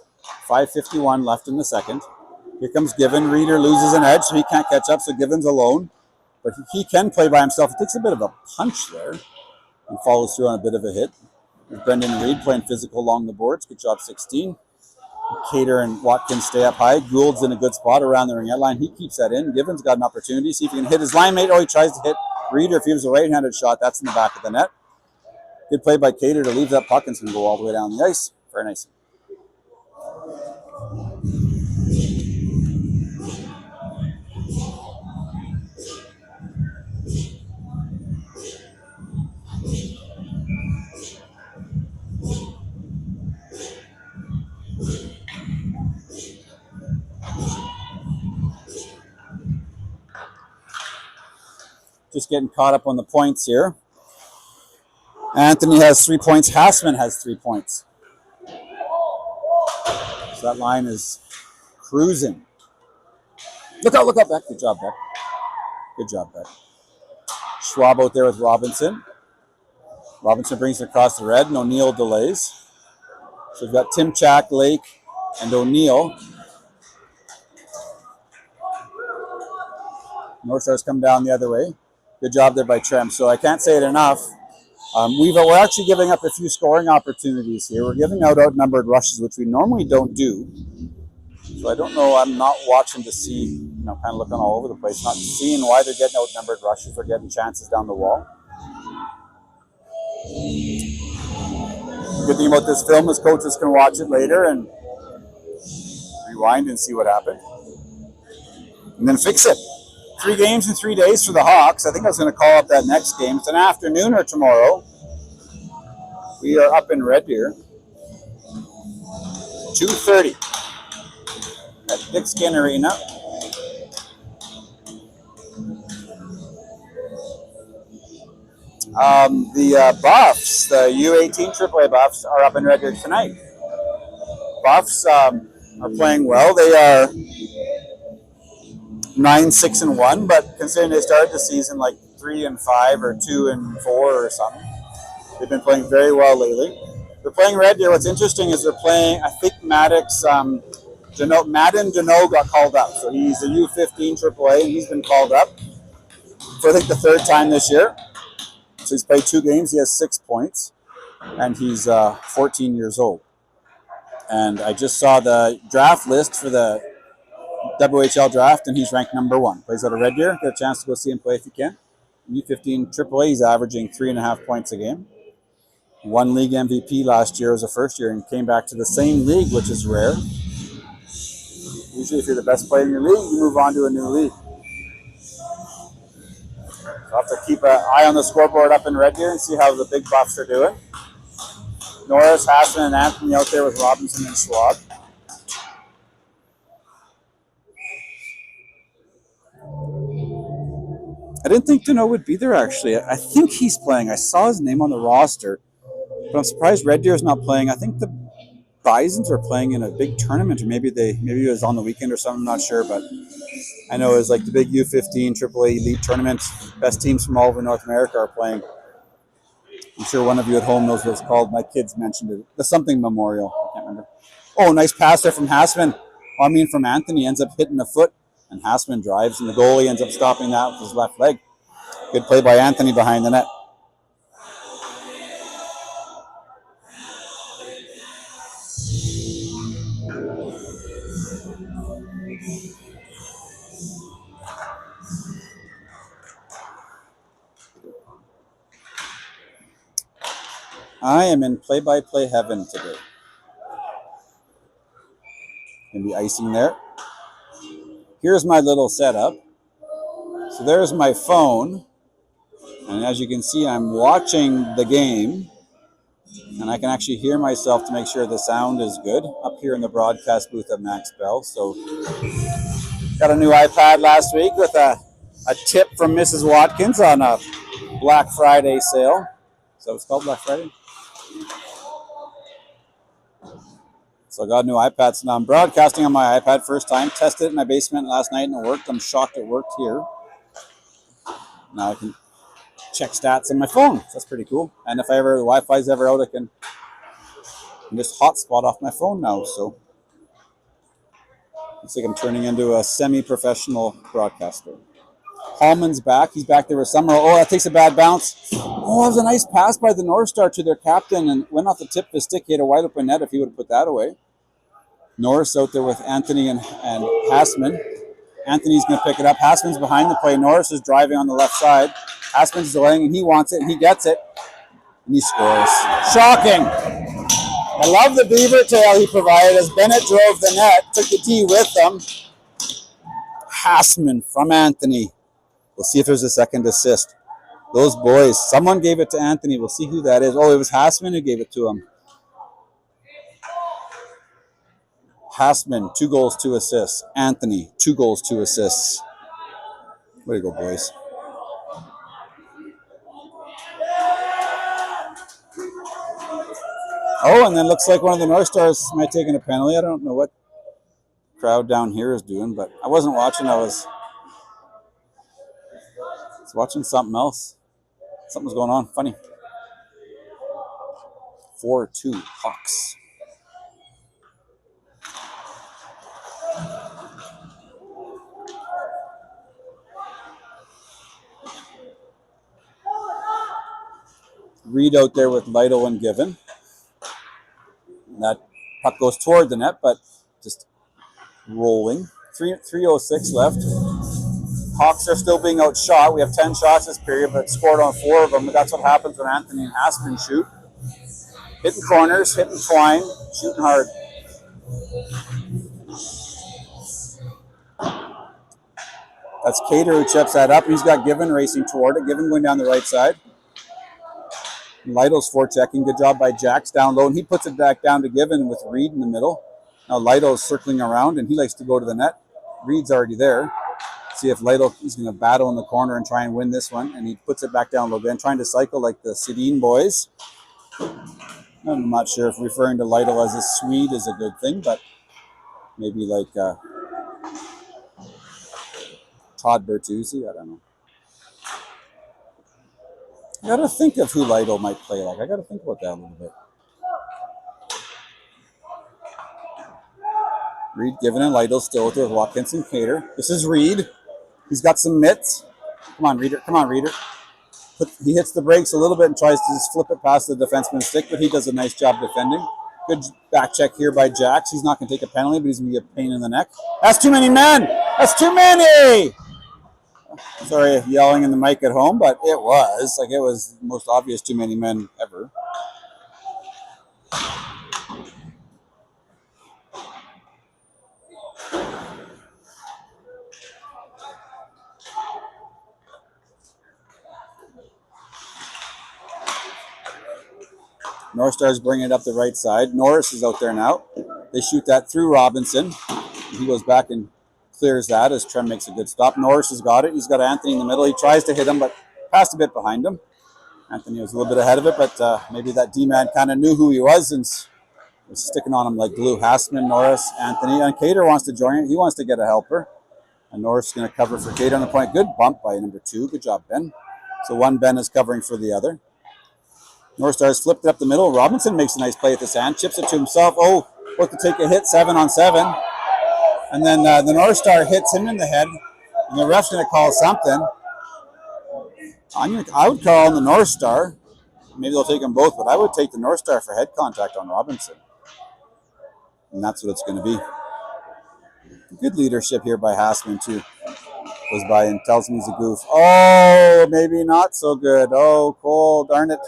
5:51 left in the second. Here comes Given. Reeder loses an edge, so he can't catch up, so Given's alone. But he can play by himself. He takes a bit of a punch there and follows through on a bit of a hit. There's Brendan Reed playing physical along the boards. Good job, 16. Cater and Watkins stay up high. Gould's in a good spot around the ring line. He keeps that in. Given's got an opportunity. See if he can hit his line mate. Oh, he tries to hit Reeder. If he was a right-handed shot, that's in the back of the net. Good play by Cater to leave that puck and go all the way down the ice. Very nice. Just getting caught up on the points here. Anthony has 3 points. Hassman has 3 points. So that line is cruising. Look out, Beck. Good job, Beck. Good job, Beck. Schwab out there with Robinson. Robinson brings it across the red, and O'Neill delays. So we've got Timchak, Lake, and O'Neill. Northstars come down the other way. Good job there by Trem. So I can't say it enough. We're actually giving up a few scoring opportunities here. We're giving out outnumbered rushes, which we normally don't do. So I don't know. I'm not watching to see, kind of looking all over the place, not seeing why they're getting outnumbered rushes. They're getting chances down the wall. The good thing about this film is coaches can watch it later and rewind and see what happened. And then fix it. 3 games in 3 days for the Hawks. I think I was going to call up that next game. It's an afternoon or tomorrow. We are up in Red Deer. 2:30 at Dick Skin Arena. The Buffs, the U18 AAA Buffs, are up in Red Deer tonight. Buffs are playing well. They are 9-6-1, but considering they started the season like 3-5 or 2-4 or something, they've been playing very well lately. They're playing Red Deer. What's interesting is they're playing, I think Maddox, Madden Deneau got called up. So he's a U15 AAA, and he's been called up for I think the 3rd time this year. So he's played 2 games. He has 6 points, and he's 14 years old. And I just saw the draft list for the WHL draft, and he's ranked number 1. Plays out of Red Deer. Get a chance to go see him play if you can. U15 AAA, he's averaging 3.5 points a game. Won league MVP last year as a first year and came back to the same league, which is rare. Usually if you're the best player in your league, you move on to a new league. So I'll have to keep an eye on the scoreboard up in Red Deer and see how the big Buffs are doing. Norris, Hassman, and Anthony out there with Robinson and Schwab. I didn't think Deneau would be there, actually. I think he's playing. I saw his name on the roster, but I'm surprised Red Deer is not playing. I think Bisons were playing in a big tournament, or maybe it was on the weekend or something. I'm not sure, but I know it was like the big U15 AAA Elite tournament. Best teams from all over North America are playing. I'm sure one of you at home knows what it's called. My kids mentioned it. The something memorial. I can't remember. Oh, nice pass there from Hassman. From Anthony ends up hitting the foot, and Hassman drives, and the goalie ends up stopping that with his left leg. Good play by Anthony behind the net. I am in play-by-play heaven today. Gonna be icing there. Here's my little setup. So there's my phone, and as you can see, I'm watching the game, and I can actually hear myself to make sure the sound is good up here in the broadcast booth at Max Bell. So got a new iPad last week with a tip from Mrs. Watkins on a Black Friday sale. So it's called Black Friday. So I got a new iPad, so now I'm broadcasting on my iPad first time. Tested it in my basement last night and it worked. I'm shocked it worked here. Now I can check stats on my phone. So that's pretty cool. And if the Wi-Fi's ever out, I can just hotspot off my phone now. So looks like I'm turning into a semi-professional broadcaster. Hallman's back. He's back there with Summer. Oh, that takes a bad bounce. Oh, that was a nice pass by the Northstar to their captain and went off the tip of his stick. He had a wide open net if he would have put that away. Norris out there with Anthony and Hassman. Anthony's going to pick it up. Hassman's behind the play. Norris is driving on the left side. Hassman's delaying, and he wants it, and he gets it. And he scores. Shocking. I love the beaver tail he provided as Bennett drove the net, took the tee with them. Hassman from Anthony. We'll see if there's a second assist. Those boys, someone gave it to Anthony. We'll see who that is. Oh, it was Hassman who gave it to him. Hassman, 2 goals, 2 assists. Anthony, 2 goals, 2 assists. Way to go, boys. Oh, and then looks like one of the Northstars might take a penalty. I don't know what the crowd down here is doing, but I wasn't watching. I was watching something else. Something was going on. Funny. 4-2 Hawks. Reed out there with Lytle and Given. And that puck goes toward the net, but just rolling. 3:06 left. Hawks are still being outshot. We have 10 shots this period, but scored on 4 of them. But that's what happens when Anthony and Hassman shoot. Hitting corners, hitting twine, shooting hard. That's Cater who chips that up. He's got Given racing toward it. Given going down the right side. Lytle's forechecking. Good job by Jax down low. And he puts it back down to Given with Reed in the middle. Now Lytle's circling around, and he likes to go to the net. Reed's already there. See if Lytle is going to battle in the corner and try and win this one. And he puts it back down low again, trying to cycle like the Sedin boys. I'm not sure if referring to Lytle as a Swede is a good thing, but maybe like Todd Bertuzzi, I don't know. I got to think of who Lytle might play like. I got to think about that a little bit. Reed, Given, and Lytle still with Watkins and Cater. This is Reed. He's got some mitts. Come on, Reader. Come on, Reader. He hits the brakes a little bit and tries to just flip it past the defenseman's stick, but he does a nice job defending. Good back check here by Jax. He's not going to take a penalty, but he's going to be a pain in the neck. That's too many men. That's too many. Sorry if yelling in the mic at home, but it was. Like, it was the most obvious too many men ever. Northstars bringing it up the right side. Norris is out there now. They shoot that through Robinson. He goes back and clears that as Trem makes a good stop. Norris has got it. He's got Anthony in the middle. He tries to hit him, but passed a bit behind him. Anthony was a little bit ahead of it, but maybe that D-man kind of knew who he was and They're sticking on him like glue. Hassman, Norris, Anthony, and Cater wants to join it. He wants to get a helper. And Norris is going to cover for Cater on the point. Good bump by number 2. Good job, Ben. So one Ben is covering for the other. Northstars flipped it up the middle. Robinson makes a nice play at this hand. Chips it to himself. Oh, about to take a hit 7-on-7. And then the North Star hits him in the head. And the ref's going to call something. I would call on the North Star. Maybe they'll take them both, but I would take the North Star for head contact on Robinson. And that's what it's going to be. Good leadership here by Hassman, too. Goes by and tells me he's a goof. Oh, maybe not so good. Oh, Cole, darn it.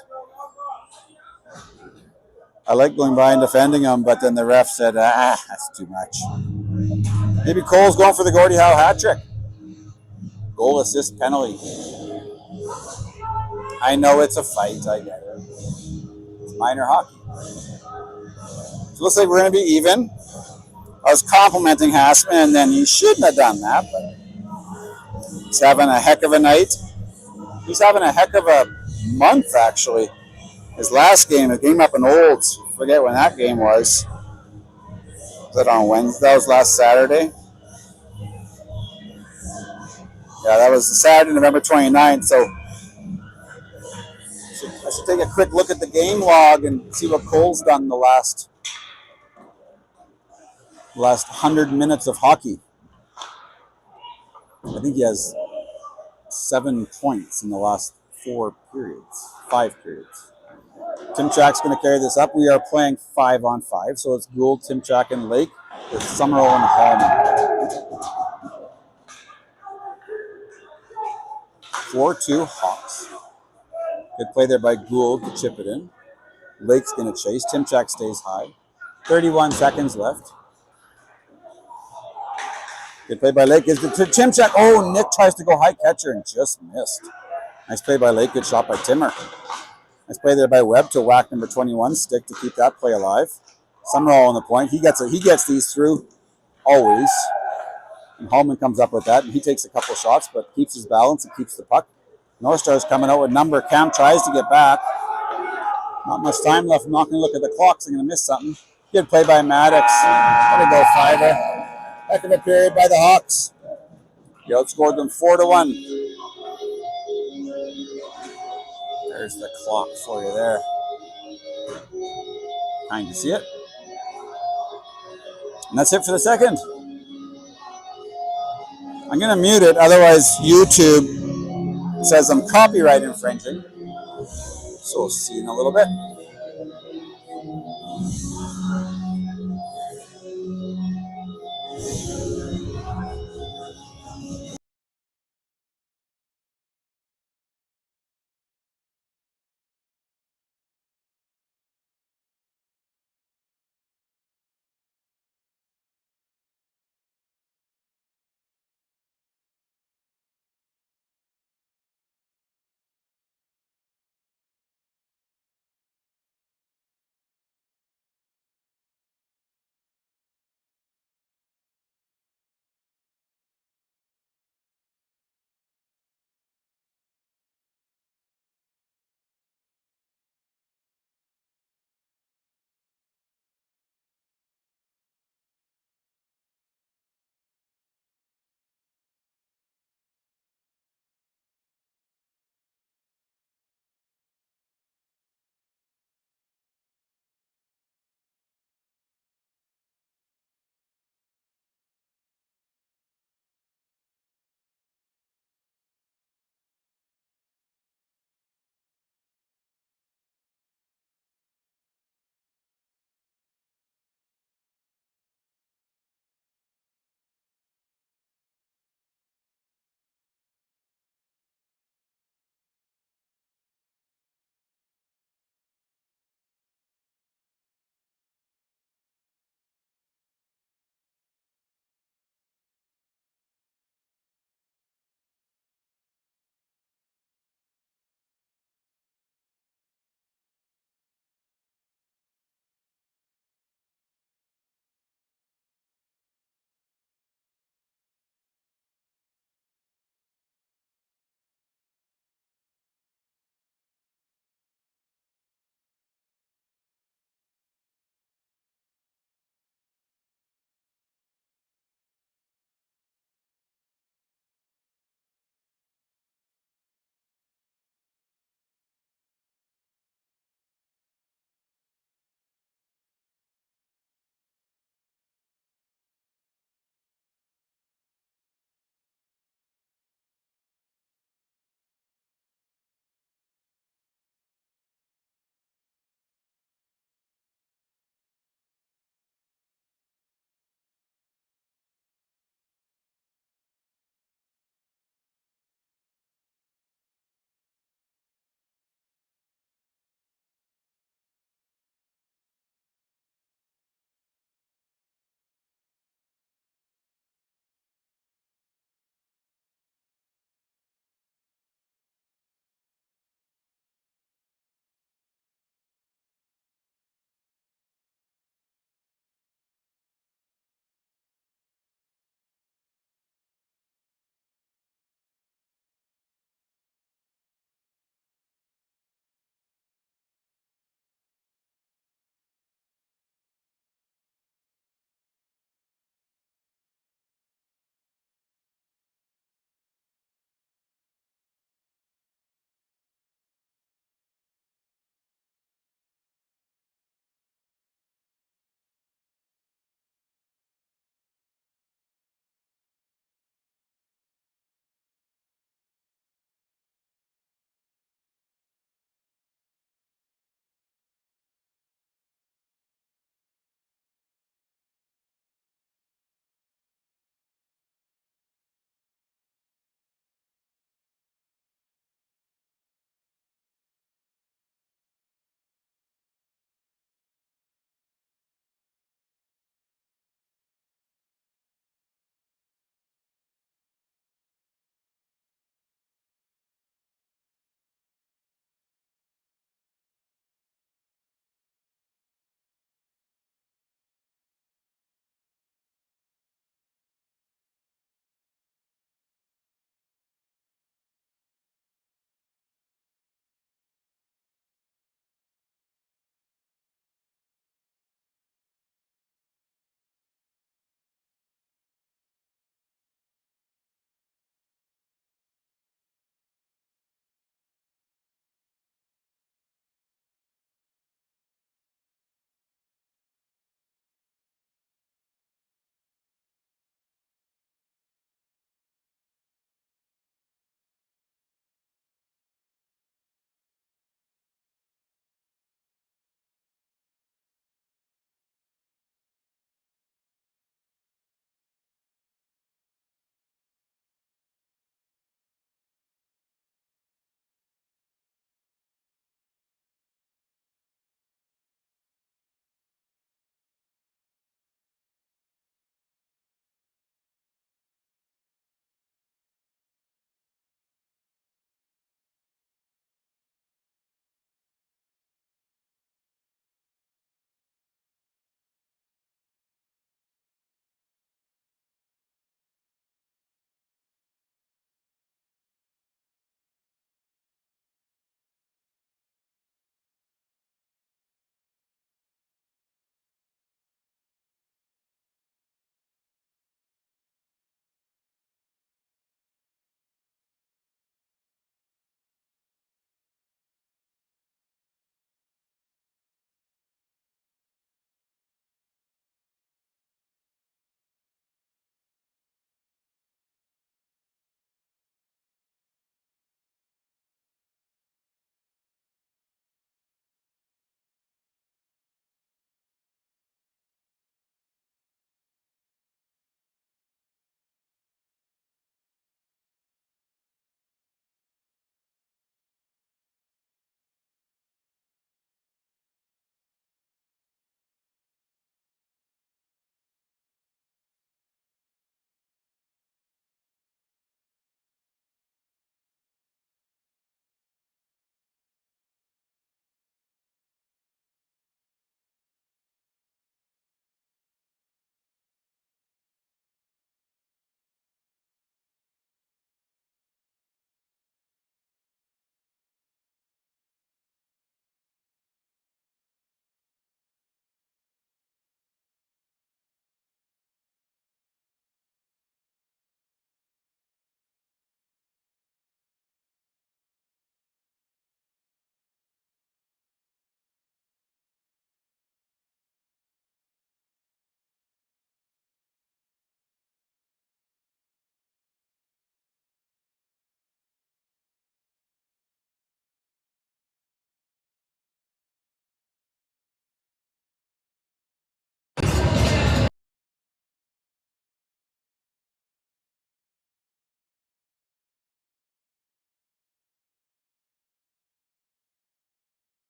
I like going by and defending him, but then the ref said, that's too much. Maybe Cole's going for the Gordie Howe hat trick. Goal, assist, penalty. I know it's a fight. I get it. It's minor hockey. So it looks like we're going to be even. I was complimenting Hassman, and then he shouldn't have done that, but he's having a heck of a night. He's having a heck of a month, actually. His last game, a game up in Olds. Forget when that game was. Was that on Wednesday? That was last Saturday. Yeah, that was Saturday, November 29th. So I should take a quick look at the game log and see what Cole's done in the last 100 minutes of hockey. I think he has 7 points in the last 5 periods. Timchak's going to carry this up. We are playing 5-on-5, so it's Gould, Timchak, and Lake with Summerall and Hallman. 4-2 Hawks. Good play there by Gould to chip it in. Lake's going to chase. Timchak stays high. 31 seconds left. Good play by Lake. Gives it to Timchak. Oh, Nick tries to go high catcher and just missed. Nice play by Lake. Good shot by Timmer. Nice play there by Webb to whack number 21 stick to keep that play alive. Summerall on the point. He gets these through always. And Hallman comes up with that, and he takes a couple shots, but keeps his balance and keeps the puck. Northstars coming out with number. Cam tries to get back. Not much time left. I'm not going to look at the clock, so I'm going to miss something. Good play by Maddox. There we go, fiver. Heck of a period by the Hawks. He outscored them 4-1. There's the clock for you there. Kind to see it. And that's it for the second. I'm going to mute it, otherwise YouTube says I'm copyright infringing. So we'll see you in a little bit.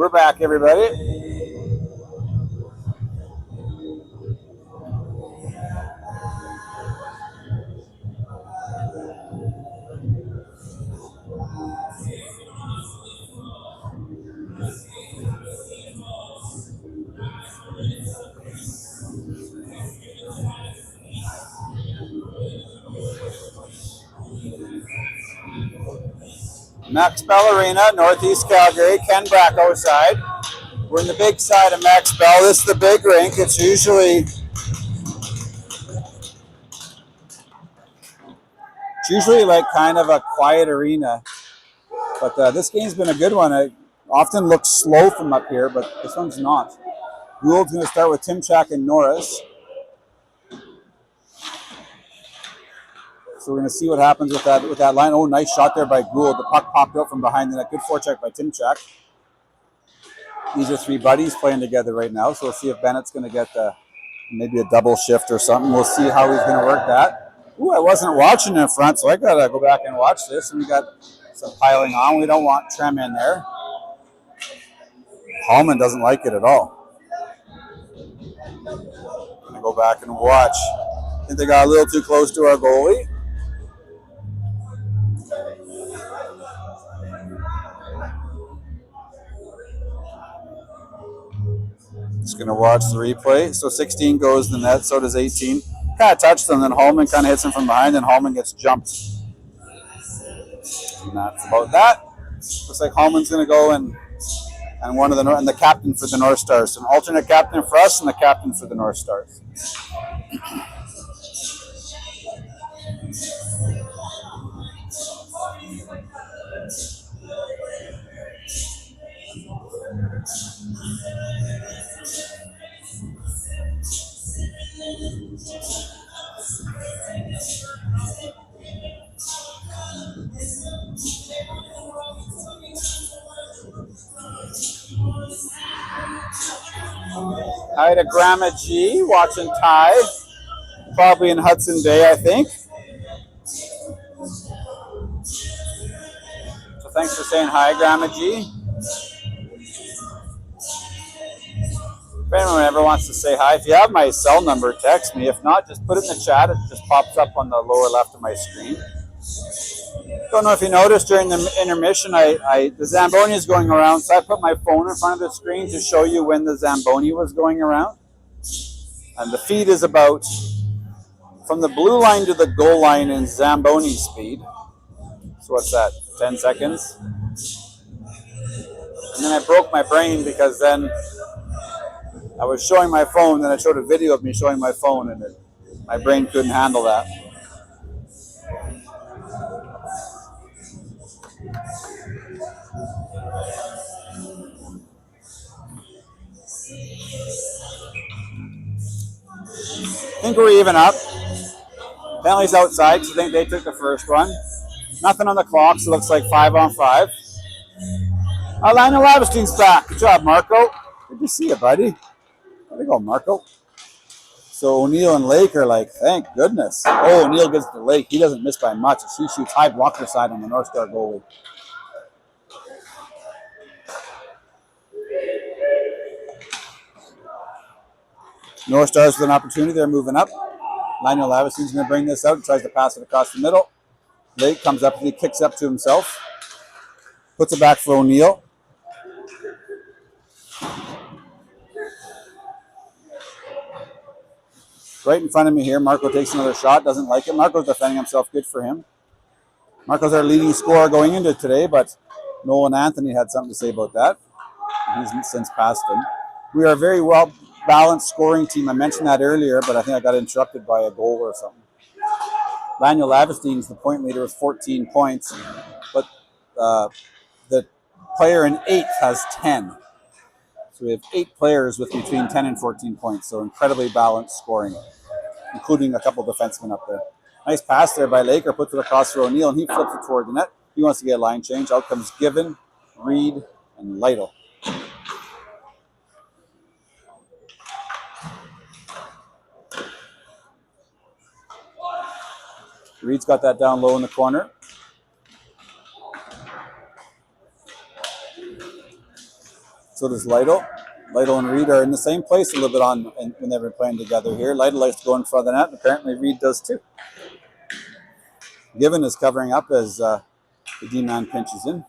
we're back, everybody. Max Bell Arena, Northeast Calgary. Ken Bracco side. We're in the big side of Max Bell. This is the big rink. It's usually like kind of a quiet arena, but this game's been a good one. It often looks slow from up here, but this one's not. Gould's going to start with Timchak and Norris. So we're going to see what happens with that line. Oh, nice shot there by Gould. The puck popped out from behind the net. Good forecheck by Timchak. These are three buddies playing together right now, so we'll see if Bennett's going to get maybe a double shift or something. We'll see how he's going to work that. Ooh, I wasn't watching in front, so I got to go back and watch this. And we got some piling on. We don't want Trem in there. Hallman doesn't like it at all. I'm going to go back and watch. I think they got a little too close to our goalie. Just going to watch the replay. So 16 goes to the net, so does 18. Kind of touched him, then Hallman kind of hits him from behind, and Hallman gets jumped. And that's about that. Looks like Hallman's going to go and the captain for the Northstars. An alternate captain for us and the captain for the Northstars. Hi to Grandma G, watching Ty. Probably in Hudson Bay, I think. So thanks for saying hi, Grandma G. If anyone ever wants to say hi, if you have my cell number, text me. If not, just put it in the chat. It just pops up on the lower left of my screen. Don't know if you noticed during the intermission, the Zamboni is going around, so I put my phone in front of the screen to show you when the Zamboni was going around. And the feed is about from the blue line to the goal line in Zamboni speed. So what's that, 10 seconds? And then I broke my brain because then I was showing my phone, then I showed a video of me showing my phone, and my brain couldn't handle that. I think we're even up. Penalty's outside, so I think they took the first one. Nothing on the clock, so it looks like 5-on-5. Lionel Lavestein's back. Good job, Marco. Good to see you, buddy. There you go, Marco. So O'Neill and Lake are like, thank goodness. Oh, O'Neill gets to Lake. He doesn't miss by much. He shoots high blocker side on the North Star goalie. North Stars with an opportunity. They're moving up. Lionel Lavestein's going to bring this out and tries to pass it across the middle. Lake comes up and he kicks up to himself. Puts it back for O'Neill. Right in front of me here, Marco takes another shot. Doesn't like it. Marco's defending himself. Good for him. Marco's our leading scorer going into today, but Nolan Anthony had something to say about that. He's since passed him. We are a very well-balanced scoring team. I mentioned that earlier, but I think I got interrupted by a goal or something. Lionel Lavestein's the point leader with 14 points, but the player in 8th has 10. So we have 8 players with between 10 and 14 points, so incredibly balanced scoring, including a couple defensemen up there. Nice pass there by Laker, puts it across for O'Neill, and he flips it toward the net. He wants to get a line change. Out comes Given, Reed, and Lytle. Reed's got that down low in the corner. So does Lytle. Lytle and Reed are in the same place a little bit when they've been playing together here. Lytle likes to go in front of the net. Apparently Reed does too. Given is covering up as the D-man pinches in.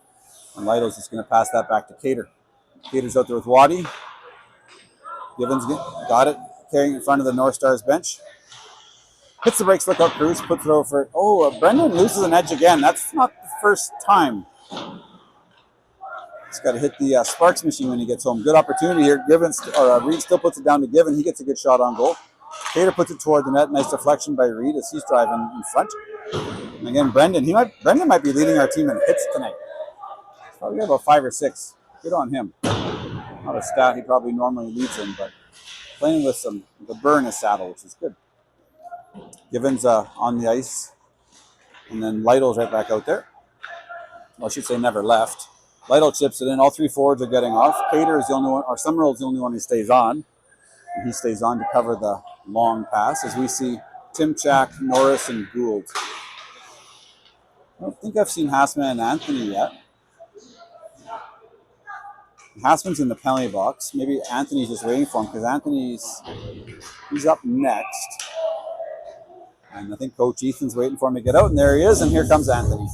And Lytle's just going to pass that back to Cater. Cater's out there with Waddy. Givens got it. Carrying in front of the Northstars bench. Hits the brakes, look out, Cruz, puts it over. Brendan loses an edge again. That's not the first time. He's got to hit the Sparks machine when he gets home. Good opportunity here. Reed still puts it down to Given. He gets a good shot on goal. Cater puts it toward the net. Nice deflection by Reed as he's driving in front. And again, Brendan might be leading our team in hits tonight. He's probably got about 5 or 6. Good on him. Not a stat he probably normally leads in, but playing with the burr in his saddle, which is good. Givens on the ice. And then Lytle's right back out there. Well, I should say never left. Lytle chips it in. All 3 forwards are getting off. Cater is the only one, or Summerall's the only one who stays on. And he stays on to cover the long pass as we see Timchak, Norris, and Gould. I don't think I've seen Hassman and Anthony yet. Hassman's in the penalty box. Maybe Anthony's just waiting for him because he's up next. And I think Coach Ethan's waiting for him to get out, and there he is, and here comes Anthony.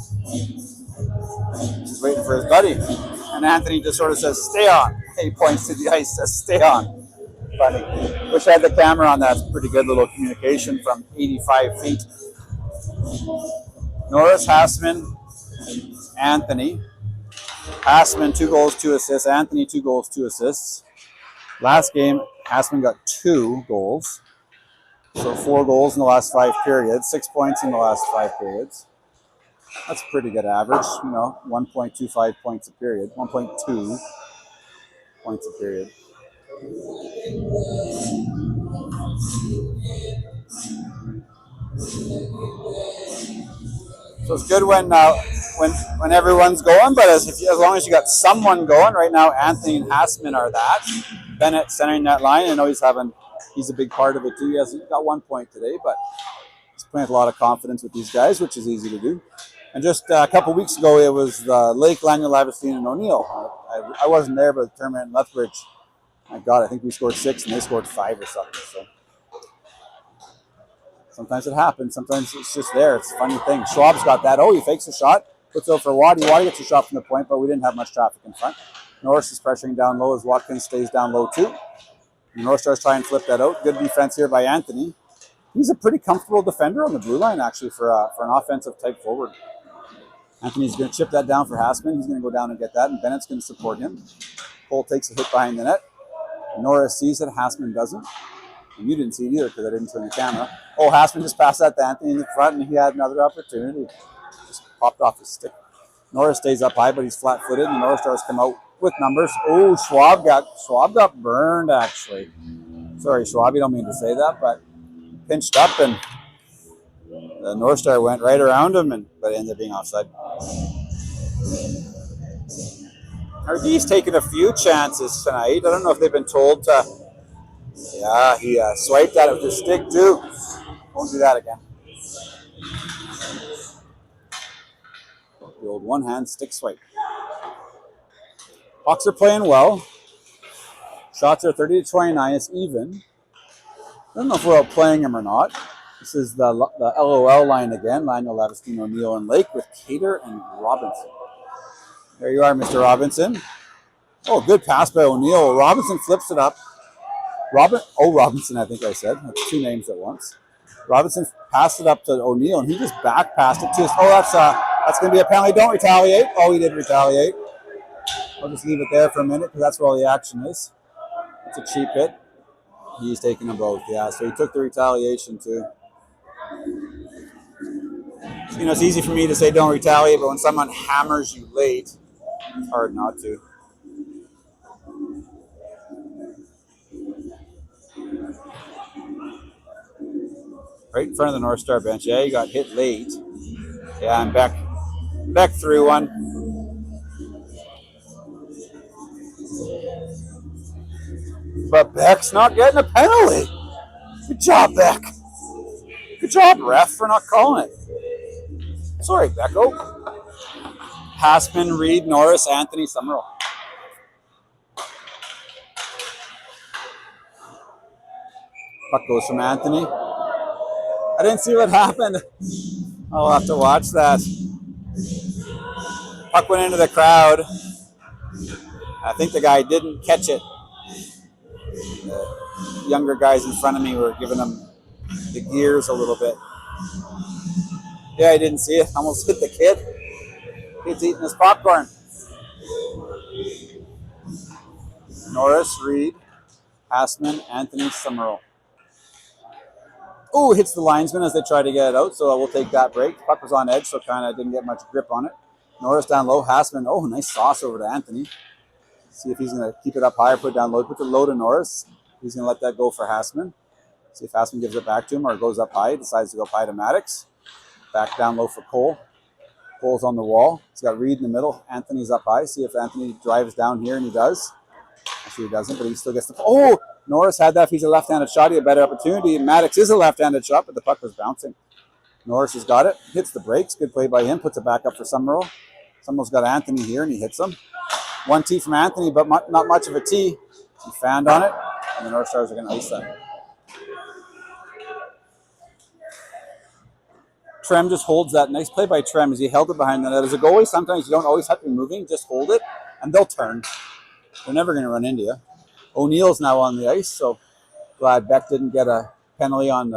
He's waiting for his buddy. And Anthony just sort of says, stay on. He points to the ice, says, stay on. Funny. Wish I had the camera on that. It's pretty good little communication from 85 feet. Norris, Hassman, Anthony. Hassman, 2 goals, 2 assists. Anthony, 2 goals, 2 assists. Last game, Hassman got 2 goals. So 4 goals in the last 5 periods, 6 points in the last 5 periods. That's pretty good average, 1.25 points a period, 1.2 points a period. So it's good when everyone's going, but as long as you got someone going, right now Anthony and Hassman are that. Bennett centering that line. I know he's a big part of it too. He hasn't got 1 point today, but he's playing with a lot of confidence with these guys, which is easy to do. And just a couple weeks ago, it was Lake, Lanier, Lavestine, and O'Neill. I wasn't there, but the tournament in Lethbridge, my God, I think we scored 6 and they scored 5 or something. So sometimes it happens. Sometimes it's just there. It's a funny thing. Schwab's got that. He fakes a shot, puts it over for Waddy. Waddy gets a shot from the point, but we didn't have much traffic in front. Norris is pressuring down low as Watkins stays down low too. The Northstars try and flip that out. Good defense here by Anthony. He's a pretty comfortable defender on the blue line, actually, for an offensive type forward. Anthony's going to chip that down for Hassman. He's going to go down and get that, and Bennett's going to support him. Cole takes a hit behind the net. Norris sees it. Hassman doesn't. And you didn't see it either because I didn't turn the camera. Hassman just passed that to Anthony in the front, and he had another opportunity. Just popped off his stick. Norris stays up high, but he's flat-footed, and the Northstars come out with numbers. Schwab got burned, actually. Sorry, Schwab, you don't mean to say that, but pinched up, and the Northstar went right around him, but it ended up being offside. Our D's taking a few chances tonight. I don't know if they've been told to. Yeah, he swiped at it with his stick, too. Won't do that again. The old one-hand stick swipe. Hawks are playing well. Shots are 30-29. It's even. I don't know if we're out playing them or not. This is the LOL line again. Lionel, Lavestine, O'Neill, and Lake with Cater and Robinson. There you are, Mr. Robinson. Good pass by O'Neill. Robinson flips it up. Robinson, I think I said. That's 2 names at once. Robinson passed it up to O'Neill, and he just back passed it to us. That's going to be a penalty. Don't retaliate. He did retaliate. I'll just leave it there for a minute because that's where all the action is. It's a cheap hit. He's taking them both, yeah. So he took the retaliation too. It's easy for me to say don't retaliate, but when someone hammers you late, it's hard not to. Right in front of the Northstar bench. Yeah, you got hit late. Yeah, and Beck threw one. But Beck's not getting a penalty. Good job, Beck. Good job, ref, for not calling it. Sorry, Becko. Hassman, Reed, Norris, Anthony, Summerall. Puck goes from Anthony. I didn't see what happened. I'll have to watch that. Puck went into the crowd. I think the guy didn't catch it. The younger guys in front of me were giving him the gears a little bit. Yeah, I didn't see it. Almost hit the kid. Kid's eating his popcorn. Norris, Reed, Hassman, Anthony, Summerall. Oh, hits the linesman as they try to get it out, so we'll take that break. Puck was on edge, so kind of didn't get much grip on it. Norris down low, Hassman. Oh, nice sauce over to Anthony. See if he's going to keep it up higher, put it down low. Put the low to Norris. He's going to let that go for Hassman. See if Hassman gives it back to him or goes up high. He decides to go up high to Maddox. Back down low for Cole. Cole's on the wall. He's got Reed in the middle. Anthony's up high. See if Anthony drives down here, and he does. Actually, he doesn't, but he still gets the... Oh! Norris had that. If he's a left-handed shot, he had a better opportunity. Maddox is a left-handed shot, but the puck was bouncing. Norris has got it. Hits the brakes. Good play by him. Puts it back up for Summerall. Summerall's got Anthony here, and he hits him. 1-T from Anthony, but not much of a T. He fanned on it, and the Northstars are going to ice that. Trem just holds that. Nice play by Trem as he held it behind the net. As a goalie, sometimes you don't always have to be moving. Just hold it, and they'll turn. They're never going to run into you. O'Neill's now on the ice, so glad Beck didn't get a penalty on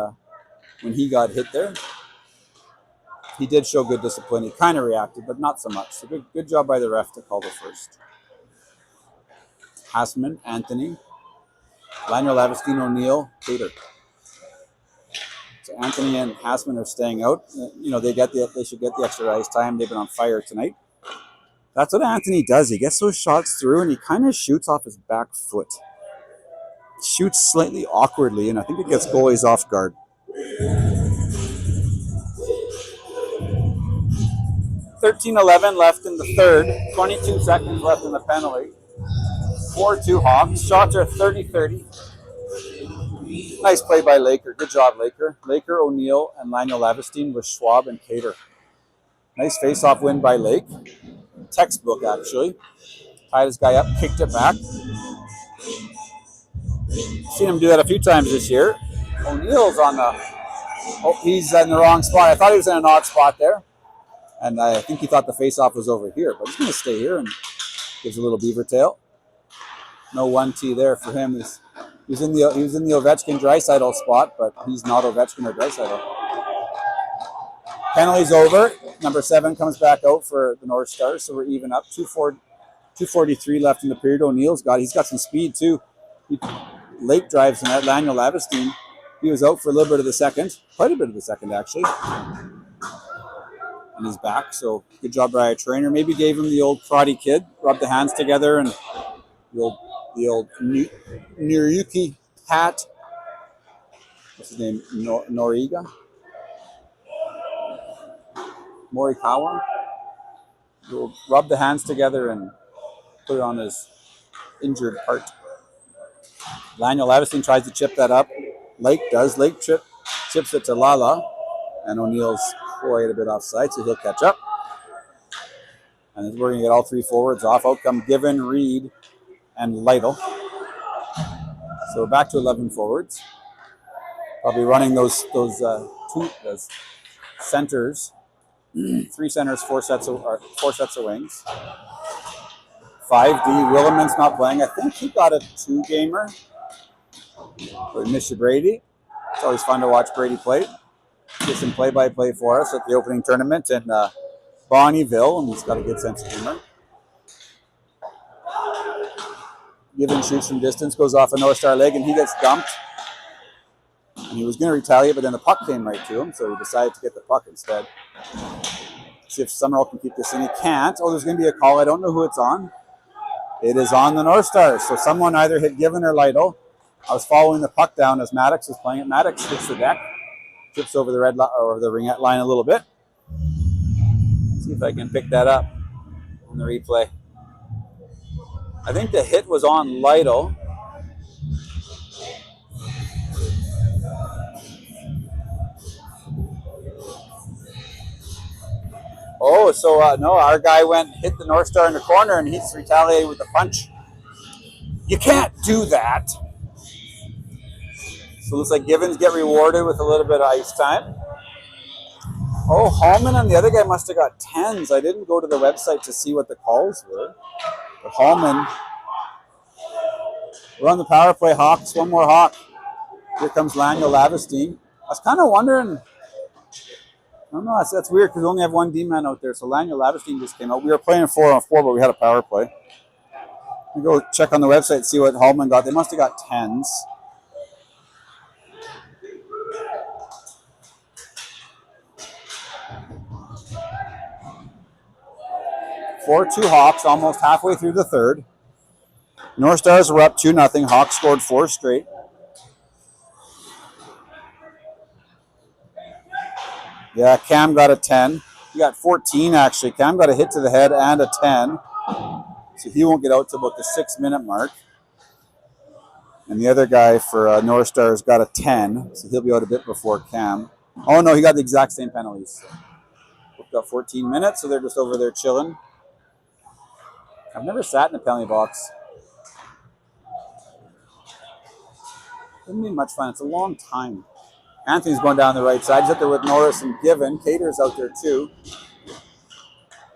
when he got hit there. He did show good discipline. He kind of reacted, but not so much. So good job by the ref to call the first. Hassman, Anthony, Lionel Lavestine, O'Neill, Cater. So Anthony and Hassman are staying out. You know, they should get the extra ice time. They've been on fire tonight. That's what Anthony does. He gets those shots through, and he kind of shoots off his back foot. Shoots slightly awkwardly, and I think it gets goalies off guard. 13-11 left in the third. 22 seconds left in the penalty. 4-2 Hawks. Shots are 30-30. Nice play by Laker. Good job, Laker. Laker, O'Neill, and Lionel Lavestine with Schwab and Cater. Nice face-off win by Lake. Textbook, actually. Tied his guy up, kicked it back. Seen him do that a few times this year. O'Neill's on the... Oh, he's in the wrong spot. I thought he was in an odd spot there. And I think he thought the face-off was over here. But he's going to stay here and gives a little beaver tail. No 1T there for him. He was in the Ovechkin-Draisaitl spot, but he's not Ovechkin or Draisaitl. Penalty's over. Number 7 comes back out for the Northstars, so we're even up. 2:43 left in the period. He's got some speed too. Lake drives in that. Lionel Lavestine, he was out for a little bit of the second, quite a bit of the second actually. And he's back, so good job by our trainer. Maybe gave him the old Karate Kid, rubbed the hands together, and the old Nuriyuki Pat. What's his name? Noriga? Morikawa. He'll rub the hands together and put it on his injured part. Lionel Lavestine tries to chip that up. Lake does. Lake chips it to Lala. And O'Neill's quite a bit offside, so he'll catch up. And then we're going to get all 3 forwards off. Out come Given, Reed, and Lytle. So we're back to 11 forwards. I'll be running those centers. 3 centers, 4 sets of wings. 5D. Williman's not playing. I think he got a 2-gamer. We miss you, Brady. It's always fun to watch Brady play. Did some play-by-play for us at the opening tournament in Bonnyville, and he's got a good sense of humor. Given shoots from distance, goes off a Northstar leg, and he gets dumped. And he was going to retaliate, but then the puck came right to him, so he decided to get the puck instead. See if Summerall can keep this in. He can't. Oh, there's going to be a call. I don't know who it's on. It is on the Northstars. So someone either hit Given or Lytle. I was following the puck down as Maddox was playing it. Maddox hits the deck, trips over the red or the ringette line a little bit. See if I can pick that up on the replay. I think the hit was on Lytle. Oh, so no, our guy hit the Northstar in the corner, and he's retaliated with a punch. You can't do that. So it looks like Givens get rewarded with a little bit of ice time. Oh, Hallman and the other guy must have got 10s. I didn't go to the website to see what the calls were. But Hallman, we're on the power play. Hawks, one more Hawk. Here comes Laniel Lavestein. I was kind of wondering, I don't know, that's weird because we only have one D-man out there. So Laniel Lavestein just came out. We were playing 4-on-4, but we had a power play. We go check on the website and see what Hallman got. They must have got 10s. Four-2 Hawks, almost halfway through the third. Northstars were up 2-0. Hawks scored 4 straight. Yeah, Cam got a 10. He got 14, actually. Cam got a hit to the head and a 10. So he won't get out to about the 6-minute mark. And the other guy for Northstars got a 10. So he'll be out a bit before Cam. Oh, no, he got the exact same penalties. Both got 14 minutes, so they're just over there chilling. I've never sat in a penalty box. Wouldn't be much fun. It's a long time. Anthony's going down the right side. He's up there with Norris and Given. Cater's out there too.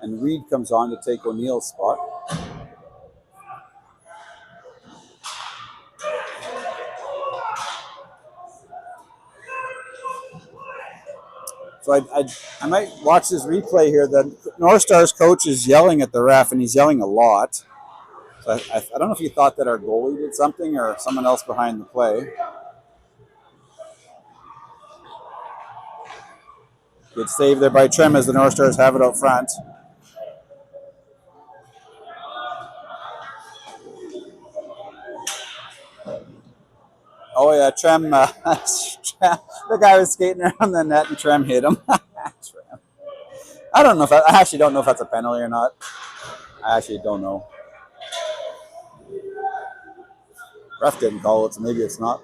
And Reed comes on to take O'Neill's spot. So I might watch this replay here. The Northstars coach is yelling at the ref, and he's yelling a lot. So I don't know if he thought that our goalie did something or someone else behind the play. Good save there by Trem as the Northstars have it out front. Oh yeah, Trem, the guy was skating around the net and Trem hit him. Trem. I actually don't know if that's a penalty or not. I actually don't know. Ref didn't call it, so maybe it's not.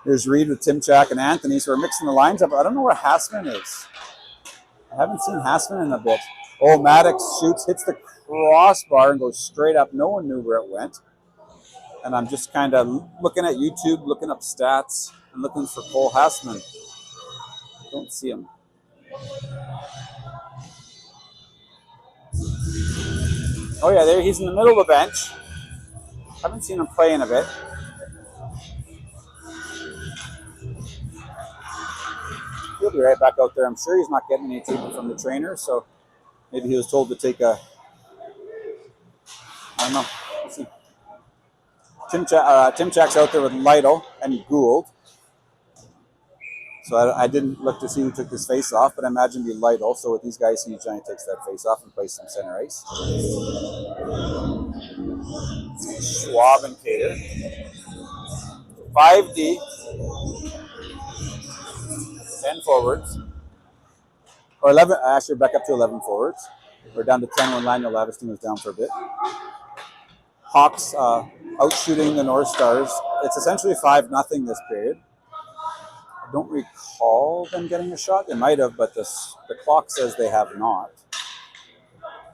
Here's Reed with Timchak and Anthony, so we're mixing the lines up. I don't know where Hassman is. I haven't seen Hassman in a bit. Oh, Maddox shoots, hits the crossbar and goes straight up. No one knew where it went. And I'm just kind of looking at YouTube, looking up stats, and looking for Cole Hassman. Don't see him. Oh yeah, there he's in the middle of the bench. Haven't seen him play in a bit. He'll be right back out there. I'm sure he's not getting any treatment from the trainer, so maybe he was told to take a, I don't know. Let's see. Timchak's out there with Lytle and Gould. So I didn't look to see who took his face off, but I imagine it'd be Lytle. So with these guys, he usually takes that face off and plays some center ice. Schwab and Cater. 5D. 10 forwards. Or 11, actually back up to 11 forwards. We're down to 10 when Laniel Lavestein was down for a bit. Hawks outshooting the Northstars. It's essentially 5-0 this period. I don't recall them getting a shot. They might have, but the clock says they have not.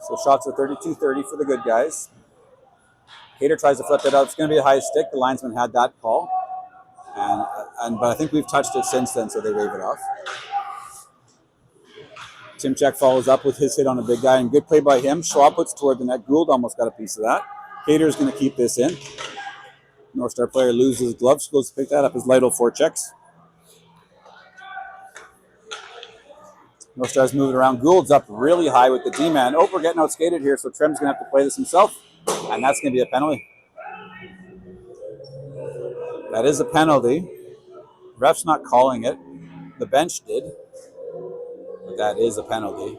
So shots are 32-30 for the good guys. Cater tries to flip it out. It's going to be a high stick. The linesman had that call. But I think we've touched it since then, so they wave it off. Timchak follows up with his hit on a big guy, and good play by him. Schwab puts toward the net. Gould almost got a piece of that. Cater's going to keep this in. Northstar player loses his gloves, goes to pick that up as Lytle forechecks. Northstar's moving around. Gould's up really high with the D-man. Oh, we're getting outskated here, so Trem's going to have to play this himself, and that's going to be a penalty. That is a penalty. Ref's not calling it. The bench did. But that is a penalty.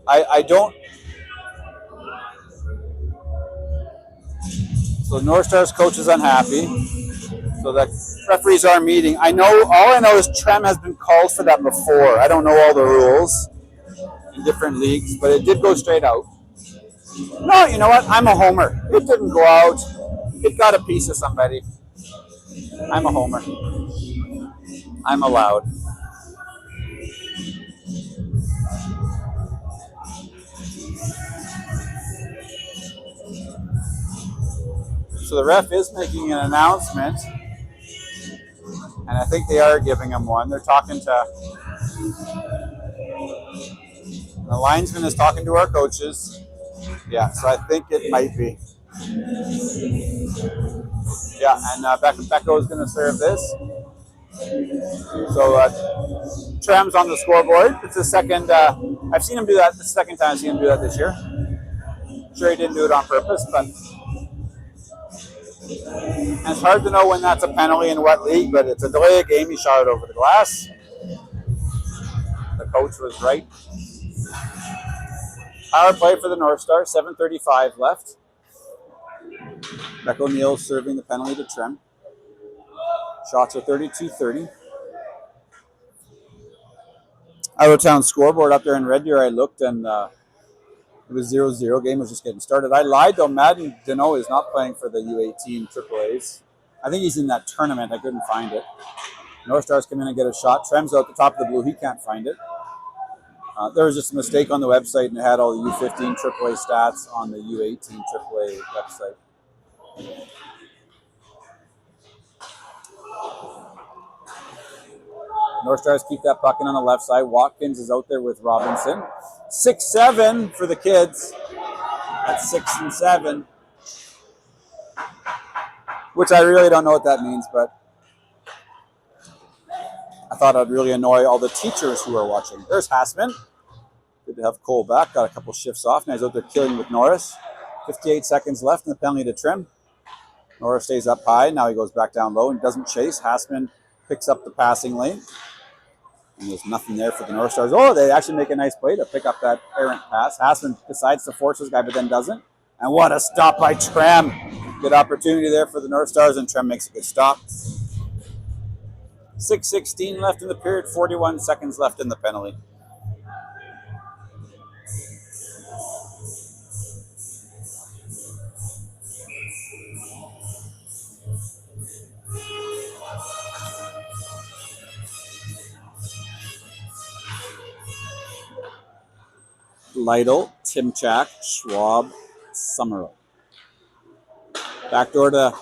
I don't. So Northstars coach is unhappy. So the referees are meeting. All I know is Trem has been called for that before. I don't know all the rules in different leagues, but it did go straight out. No, you know what? I'm a homer. It didn't go out. It got a piece of somebody. I'm a homer. I'm allowed. So the ref is making an announcement, and I think they are giving him one. They're talking to the linesman is talking to our coaches. Yeah, so I think it might be. Yeah, and Becco is going to serve this. So Trem's on the scoreboard. It's the second. I've seen him do that. The second time I've seen him do that this year. Sure, he didn't do it on purpose, but and it's hard to know when that's a penalty in what league. But it's a delay of game. He shot it over the glass. The coach was right. Power play for the Northstars. 7:35 left. Beck O'Neill serving the penalty to Trem. Shots are 32-30. Out of town scoreboard up there in Red Deer, I looked and it was 0-0. Game was just getting started. I lied though. Madden Deneau is not playing for the U18 AAAs. I think he's in that tournament. I couldn't find it. Northstars come in and get a shot. Trem's out the top of the blue. He can't find it. There was just a mistake on the website and it had all the U15 AAA stats on the U18 AAA website. Northstars keep that puck in on the left side. Watkins is out there with Robinson. 6-7 for the kids. That's 6 and 7. Which I really don't know what that means, but I thought I'd really annoy all the teachers who are watching. There's Hassman. Good to have Cole back. Got a couple shifts off. Now he's out there killing with Norris. 58 seconds left in the penalty to Trem. Norris stays up high. Now he goes back down low and doesn't chase. Hassman picks up the passing lane. And there's nothing there for the Northstars. Oh, they actually make a nice play to pick up that errant pass. Hassman decides to force this guy, but then doesn't. And what a stop by Trem. Good opportunity there for the Northstars, and Trem makes a good stop. 6:16 left in the period, 41 seconds left in the penalty. Lytle, Timchak, Schwab, Summerall. Backdoor to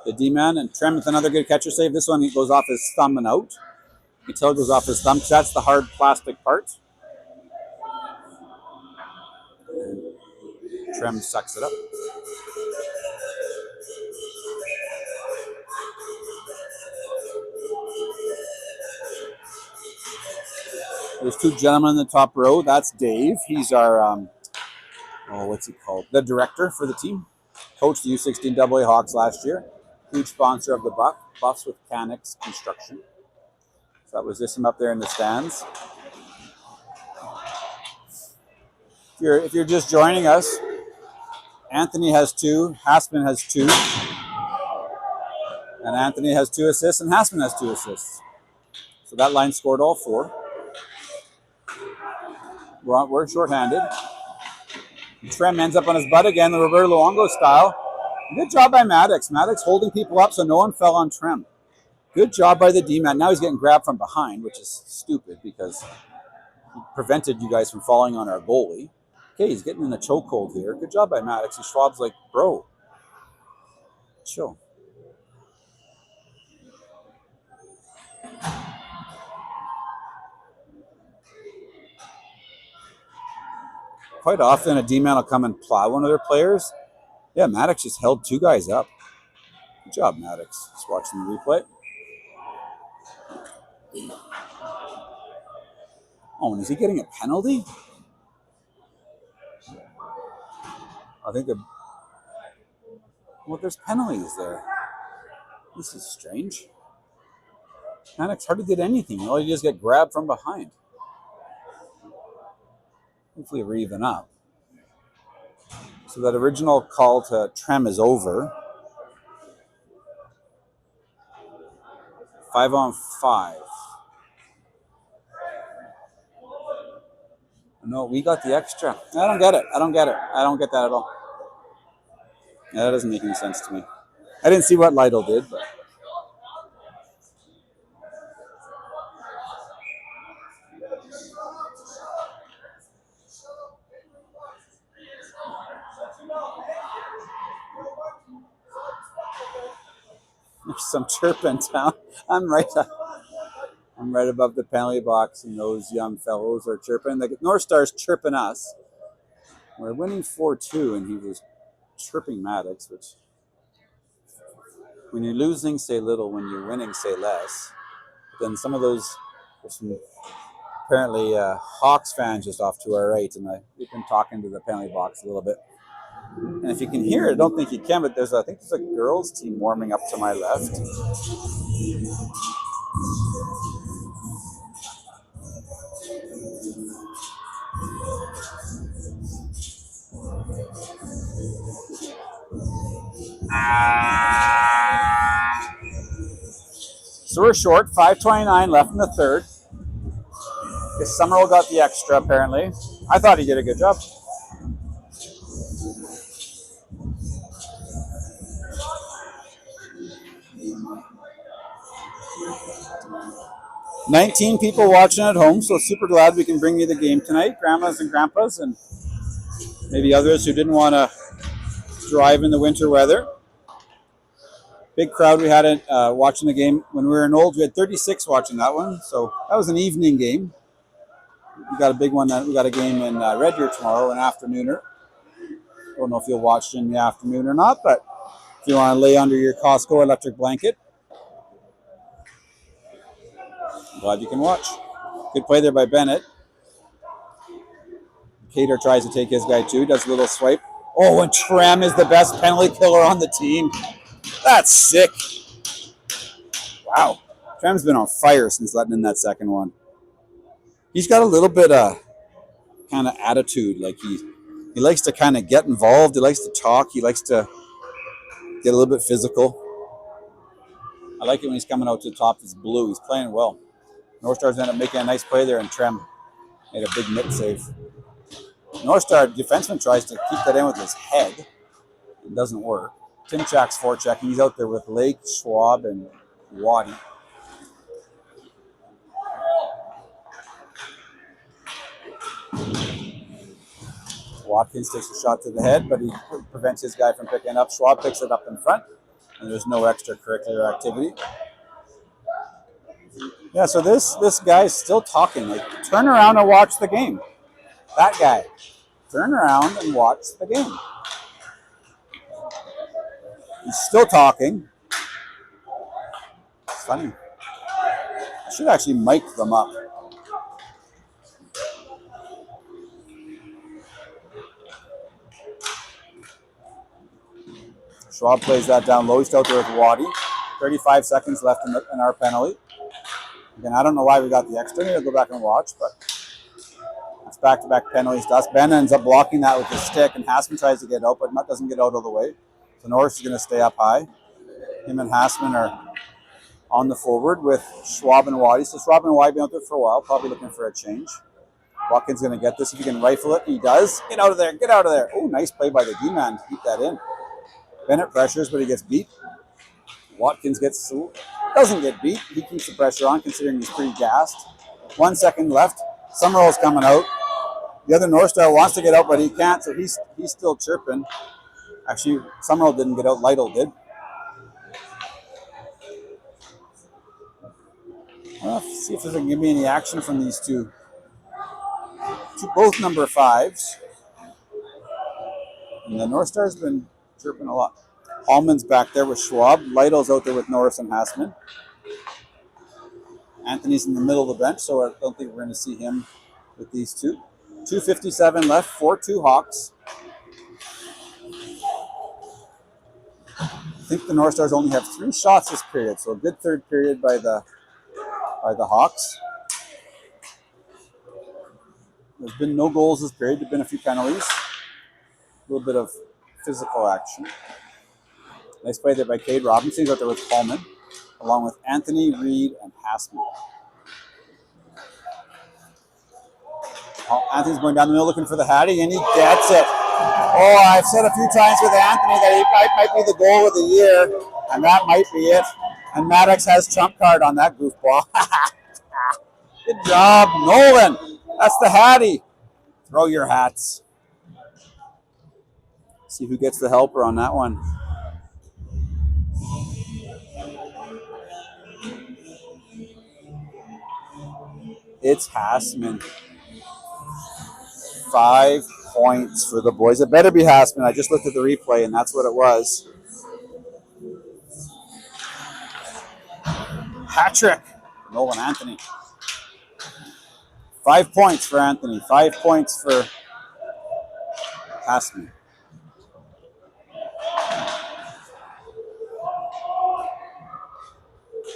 the D-man, and Trem with another good catcher save. This one, he goes off his thumb and out. Until it goes off his thumb, because that's the hard plastic part. Trem sucks it up. There's two gentlemen in the top row. That's Dave. He's our, what's he called? The director for the team. Coached the U16 AA Hawks last year. Huge sponsor of the Buffs with Canucks Construction. So that was just him up there in the stands. If you're just joining us, Anthony has 2, Hassman has 2, and Anthony has 2 assists, and Hassman has 2 assists. So that line scored all 4. We're shorthanded. Trem ends up on his butt again, the Roberto Luongo style. Good job by Maddox. Maddox holding people up so no one fell on Trem. Good job by the D-man. Now he's getting grabbed from behind, which is stupid because he prevented you guys from falling on our goalie. Okay, he's getting in a chokehold here. Good job by Maddox. And Schwab's like, bro, chill. Quite often a D-man will come and plow one of their players. Yeah, Maddox just held 2 guys up. Good job, Maddox. Just watching the replay. Oh, and is he getting a penalty? I think there's penalties there. This is strange. Maddox hardly did anything. All he just get grabbed from behind. Hopefully we're even up. So that original call to Trem is over. 5-on-5. No, we got the extra. I don't get it. I don't get that at all. Yeah, that doesn't make any sense to me. I didn't see what Lytle did, but. some chirping down. I'm right above the penalty box, and those young fellows are chirping. The Northstars chirping us. We're winning 4-2, and he was chirping Maddox, which when you're losing, say little. When you're winning, say less. But then some of those, there's some apparently Hawks fans just off to our right, and we've been talking to the penalty box a little bit. And if you can hear it, I don't think you can, but I think there's a girls' team warming up to my left. So we're short, 5:29 left in the third. Summerall got the extra, apparently. I thought he did a good job. "19 people watching at home, so super glad we can bring you the game tonight. Grandmas and grandpas, and maybe others who didn't want to drive in the winter weather. Big crowd we had watching the game. When we were in Olds, we had 36 watching that one, so that was an evening game. We got a big one. We got a game in Red Deer tomorrow, an afternooner. Don't know if you'll watch in the afternoon or not, but if you want to lay under your Costco electric blanket, I'm glad you can watch. Good play there by Bennett. Cater tries to take his guy too, does a little swipe. Oh, and Trem is the best penalty killer on the team. That's sick. Wow. Trem's been on fire since letting in that second one. He's got a little bit of kind of attitude. Like he likes to kind of get involved. He likes to talk. He likes to get a little bit physical. I like it when he's coming out to the top. It's blue. He's playing well. Northstars ended up making a nice play there, and Trem made a big mitt save. Northstar defenseman tries to keep that in with his head. It doesn't work. Timchak's forechecking. He's out there with Lake, Schwab, and Waddy. Watkins takes a shot to the head, but he prevents his guy from picking it up. Schwab picks it up in front, and there's no extracurricular activity. Yeah, so this guy's still talking. Like, turn around and watch the game. That guy. Turn around and watch the game. He's still talking. It's funny. I should actually mic them up. Schwab plays that down low. He's out there with Waddy. 35 seconds left in our penalty. Again, I don't know why we got the extra. Maybe I'll go back and watch, but it's back-to-back penalties to us. Ben ends up blocking that with his stick, and Hassman tries to get out, but doesn't get out of the way. So Norris is going to stay up high. Him and Hassman are on the forward with Schwab and Waddy. So Schwab and Waddy been out there for a while, probably looking for a change. Watkins going to get this if he can rifle it. He does. Get out of there. Get out of there. Oh, nice play by the D-man to keep that in. Bennett pressures, but he gets beat. Watkins doesn't get beat. He keeps the pressure on, considering he's pretty gassed. 1 second left. Summerall's coming out. The other Northstar wants to get out, but he can't, so he's still chirping. Actually, Summerall didn't get out. Lytle did. Well, let's see if they can give me any action from these two. Both number 5s. And the Northstar's been chirping a lot. Allman's back there with Schwab. Lytle's out there with Norris and Hassman. Anthony's in the middle of the bench, so I don't think we're going to see him with these two. 2:57 left, 4-2 Hawks. I think the Northstars only have 3 shots this period, so a good third period by the Hawks. There's been no goals this period. There's been a few penalties. A little bit of physical action. Nice play there by Cade Robinson. He's out there with Coleman, along with Anthony, Reed, and Hassman. Anthony's going down the middle looking for the Hattie, and he gets it. Oh, I've said a few times with Anthony that he might be the goal of the year, and that might be it. And Maddox has trump card on that goofball. Good job, Nolan. That's the Hattie. Throw your hats. See who gets the helper on that one. It's Hassman. 5 points for the boys. It better be Hassman. I just looked at the replay, and that's what it was. Hat trick. Nolan Anthony. 5 points for Anthony. 5 points for Hassman.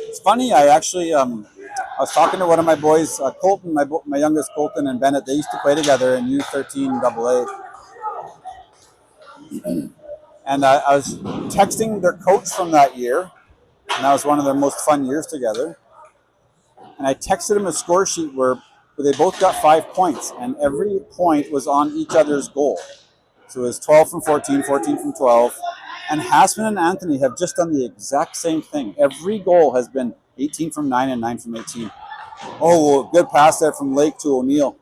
It's funny. I actually, I was talking to one of my boys, Colton, my youngest Colton and Bennett. They used to play together in U13 AA. And I was texting their coach from that year, and that was one of their most fun years together. And I texted him a score sheet where they both got 5 points, and every point was on each other's goal. So it was 12 from 14, 14 from 12. And Hassman and Anthony have just done the exact same thing. Every goal has been 18 from 9 and 9 from 18. Oh, good pass there from Lake to O'Neill.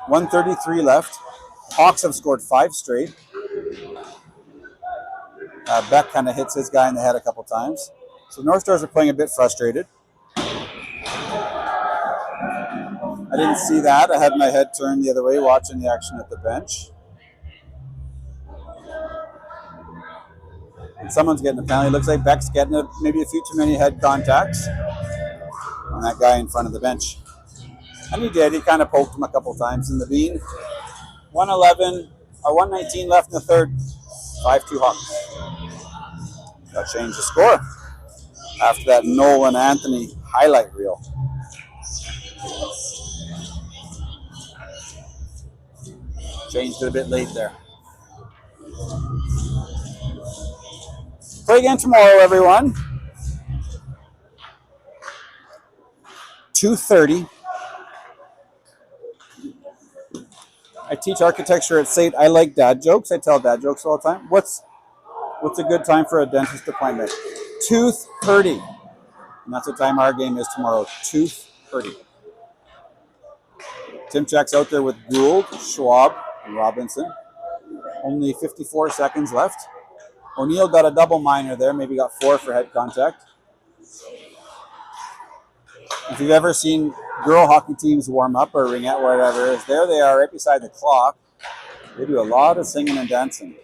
1:33 left. Hawks have scored 5 straight. Beck kind of hits his guy in the head a couple times. So Northstars are playing a bit frustrated. I didn't see that. I had my head turned the other way watching the action at the bench. And someone's getting a penalty. Looks like Beck's getting maybe a few too many head contacts on that guy in front of the bench. And he did. He kind of poked him a couple times in the bean. 119 left in the third. 5-2 Hawks. That changed the score after that Nolan Anthony highlight reel. Changed it a bit late there. Play again tomorrow, everyone. 2:30. I teach architecture at SAIT. I like dad jokes. I tell dad jokes all the time. What's a good time for a dentist appointment? 2:30. And that's what time our game is tomorrow. 2:30. Tim checks out there with Gould, Schwab, and Robinson. Only 54 seconds left. O'Neill got a double minor there. Maybe got 4 for head contact. If you've ever seen girl hockey teams warm up or ringette, whatever it is, there they are right beside the clock. They do a lot of singing and dancing.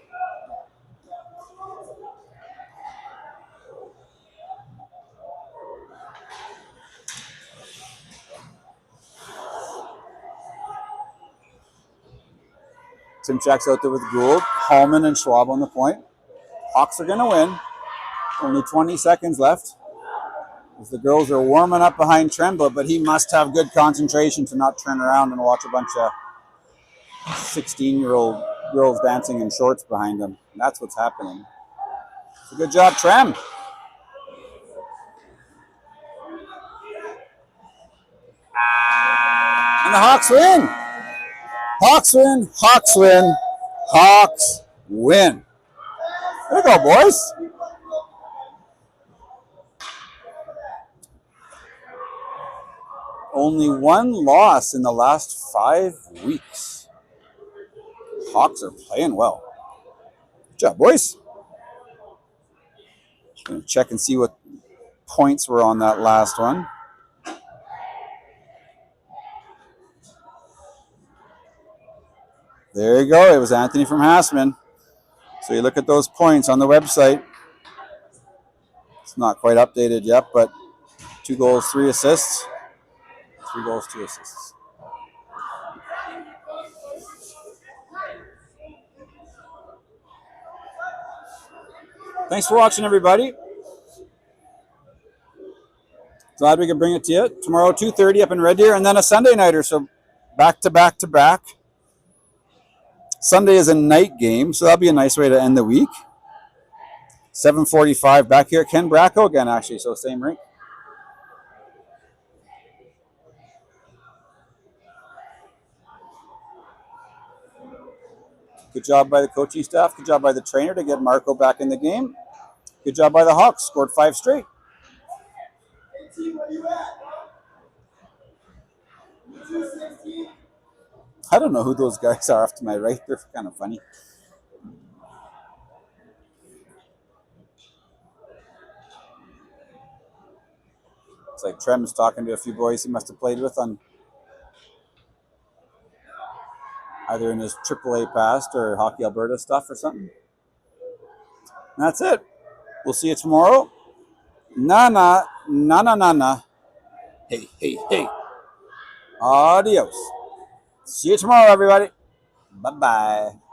Tim checks out there with Gould, Hallman and Schwab on the point. Hawks are going to win. Only 20 seconds left. As the girls are warming up behind Tremblay, but he must have good concentration to not turn around and watch a bunch of 16-year-old girls dancing in shorts behind him. That's what's happening. So good job, Trem. And the Hawks win. Hawks win. Hawks win. Hawks win. There you go, boys. Only 1 loss in the last 5 weeks. Hawks are playing well. Good job, boys. Just going to check and see what points were on that last one. There you go. It was Anthony from Hassman. So you look at those points on the website. It's not quite updated yet, but 2 goals, 3 assists. 3 goals, 2 assists. Thanks for watching, everybody. Glad we could bring it to you. Tomorrow, 2:30 up in Red Deer, and then a Sunday nighter. So back to back to back. Sunday is a night game, so that'll be a nice way to end the week. 7:45 back here at Ken Bracco again, actually, so same rink. Good job by the coaching staff. Good job by the trainer to get Marco back in the game. Good job by the Hawks. Scored 5 straight. I don't know who those guys are off to my right. They're kind of funny. It's like Trem's talking to a few boys he must have played with on either in his AAA past or Hockey Alberta stuff or something. And that's it. We'll see you tomorrow. Na na na na na na. Hey, hey, hey. Adios. See you tomorrow, everybody. Bye-bye.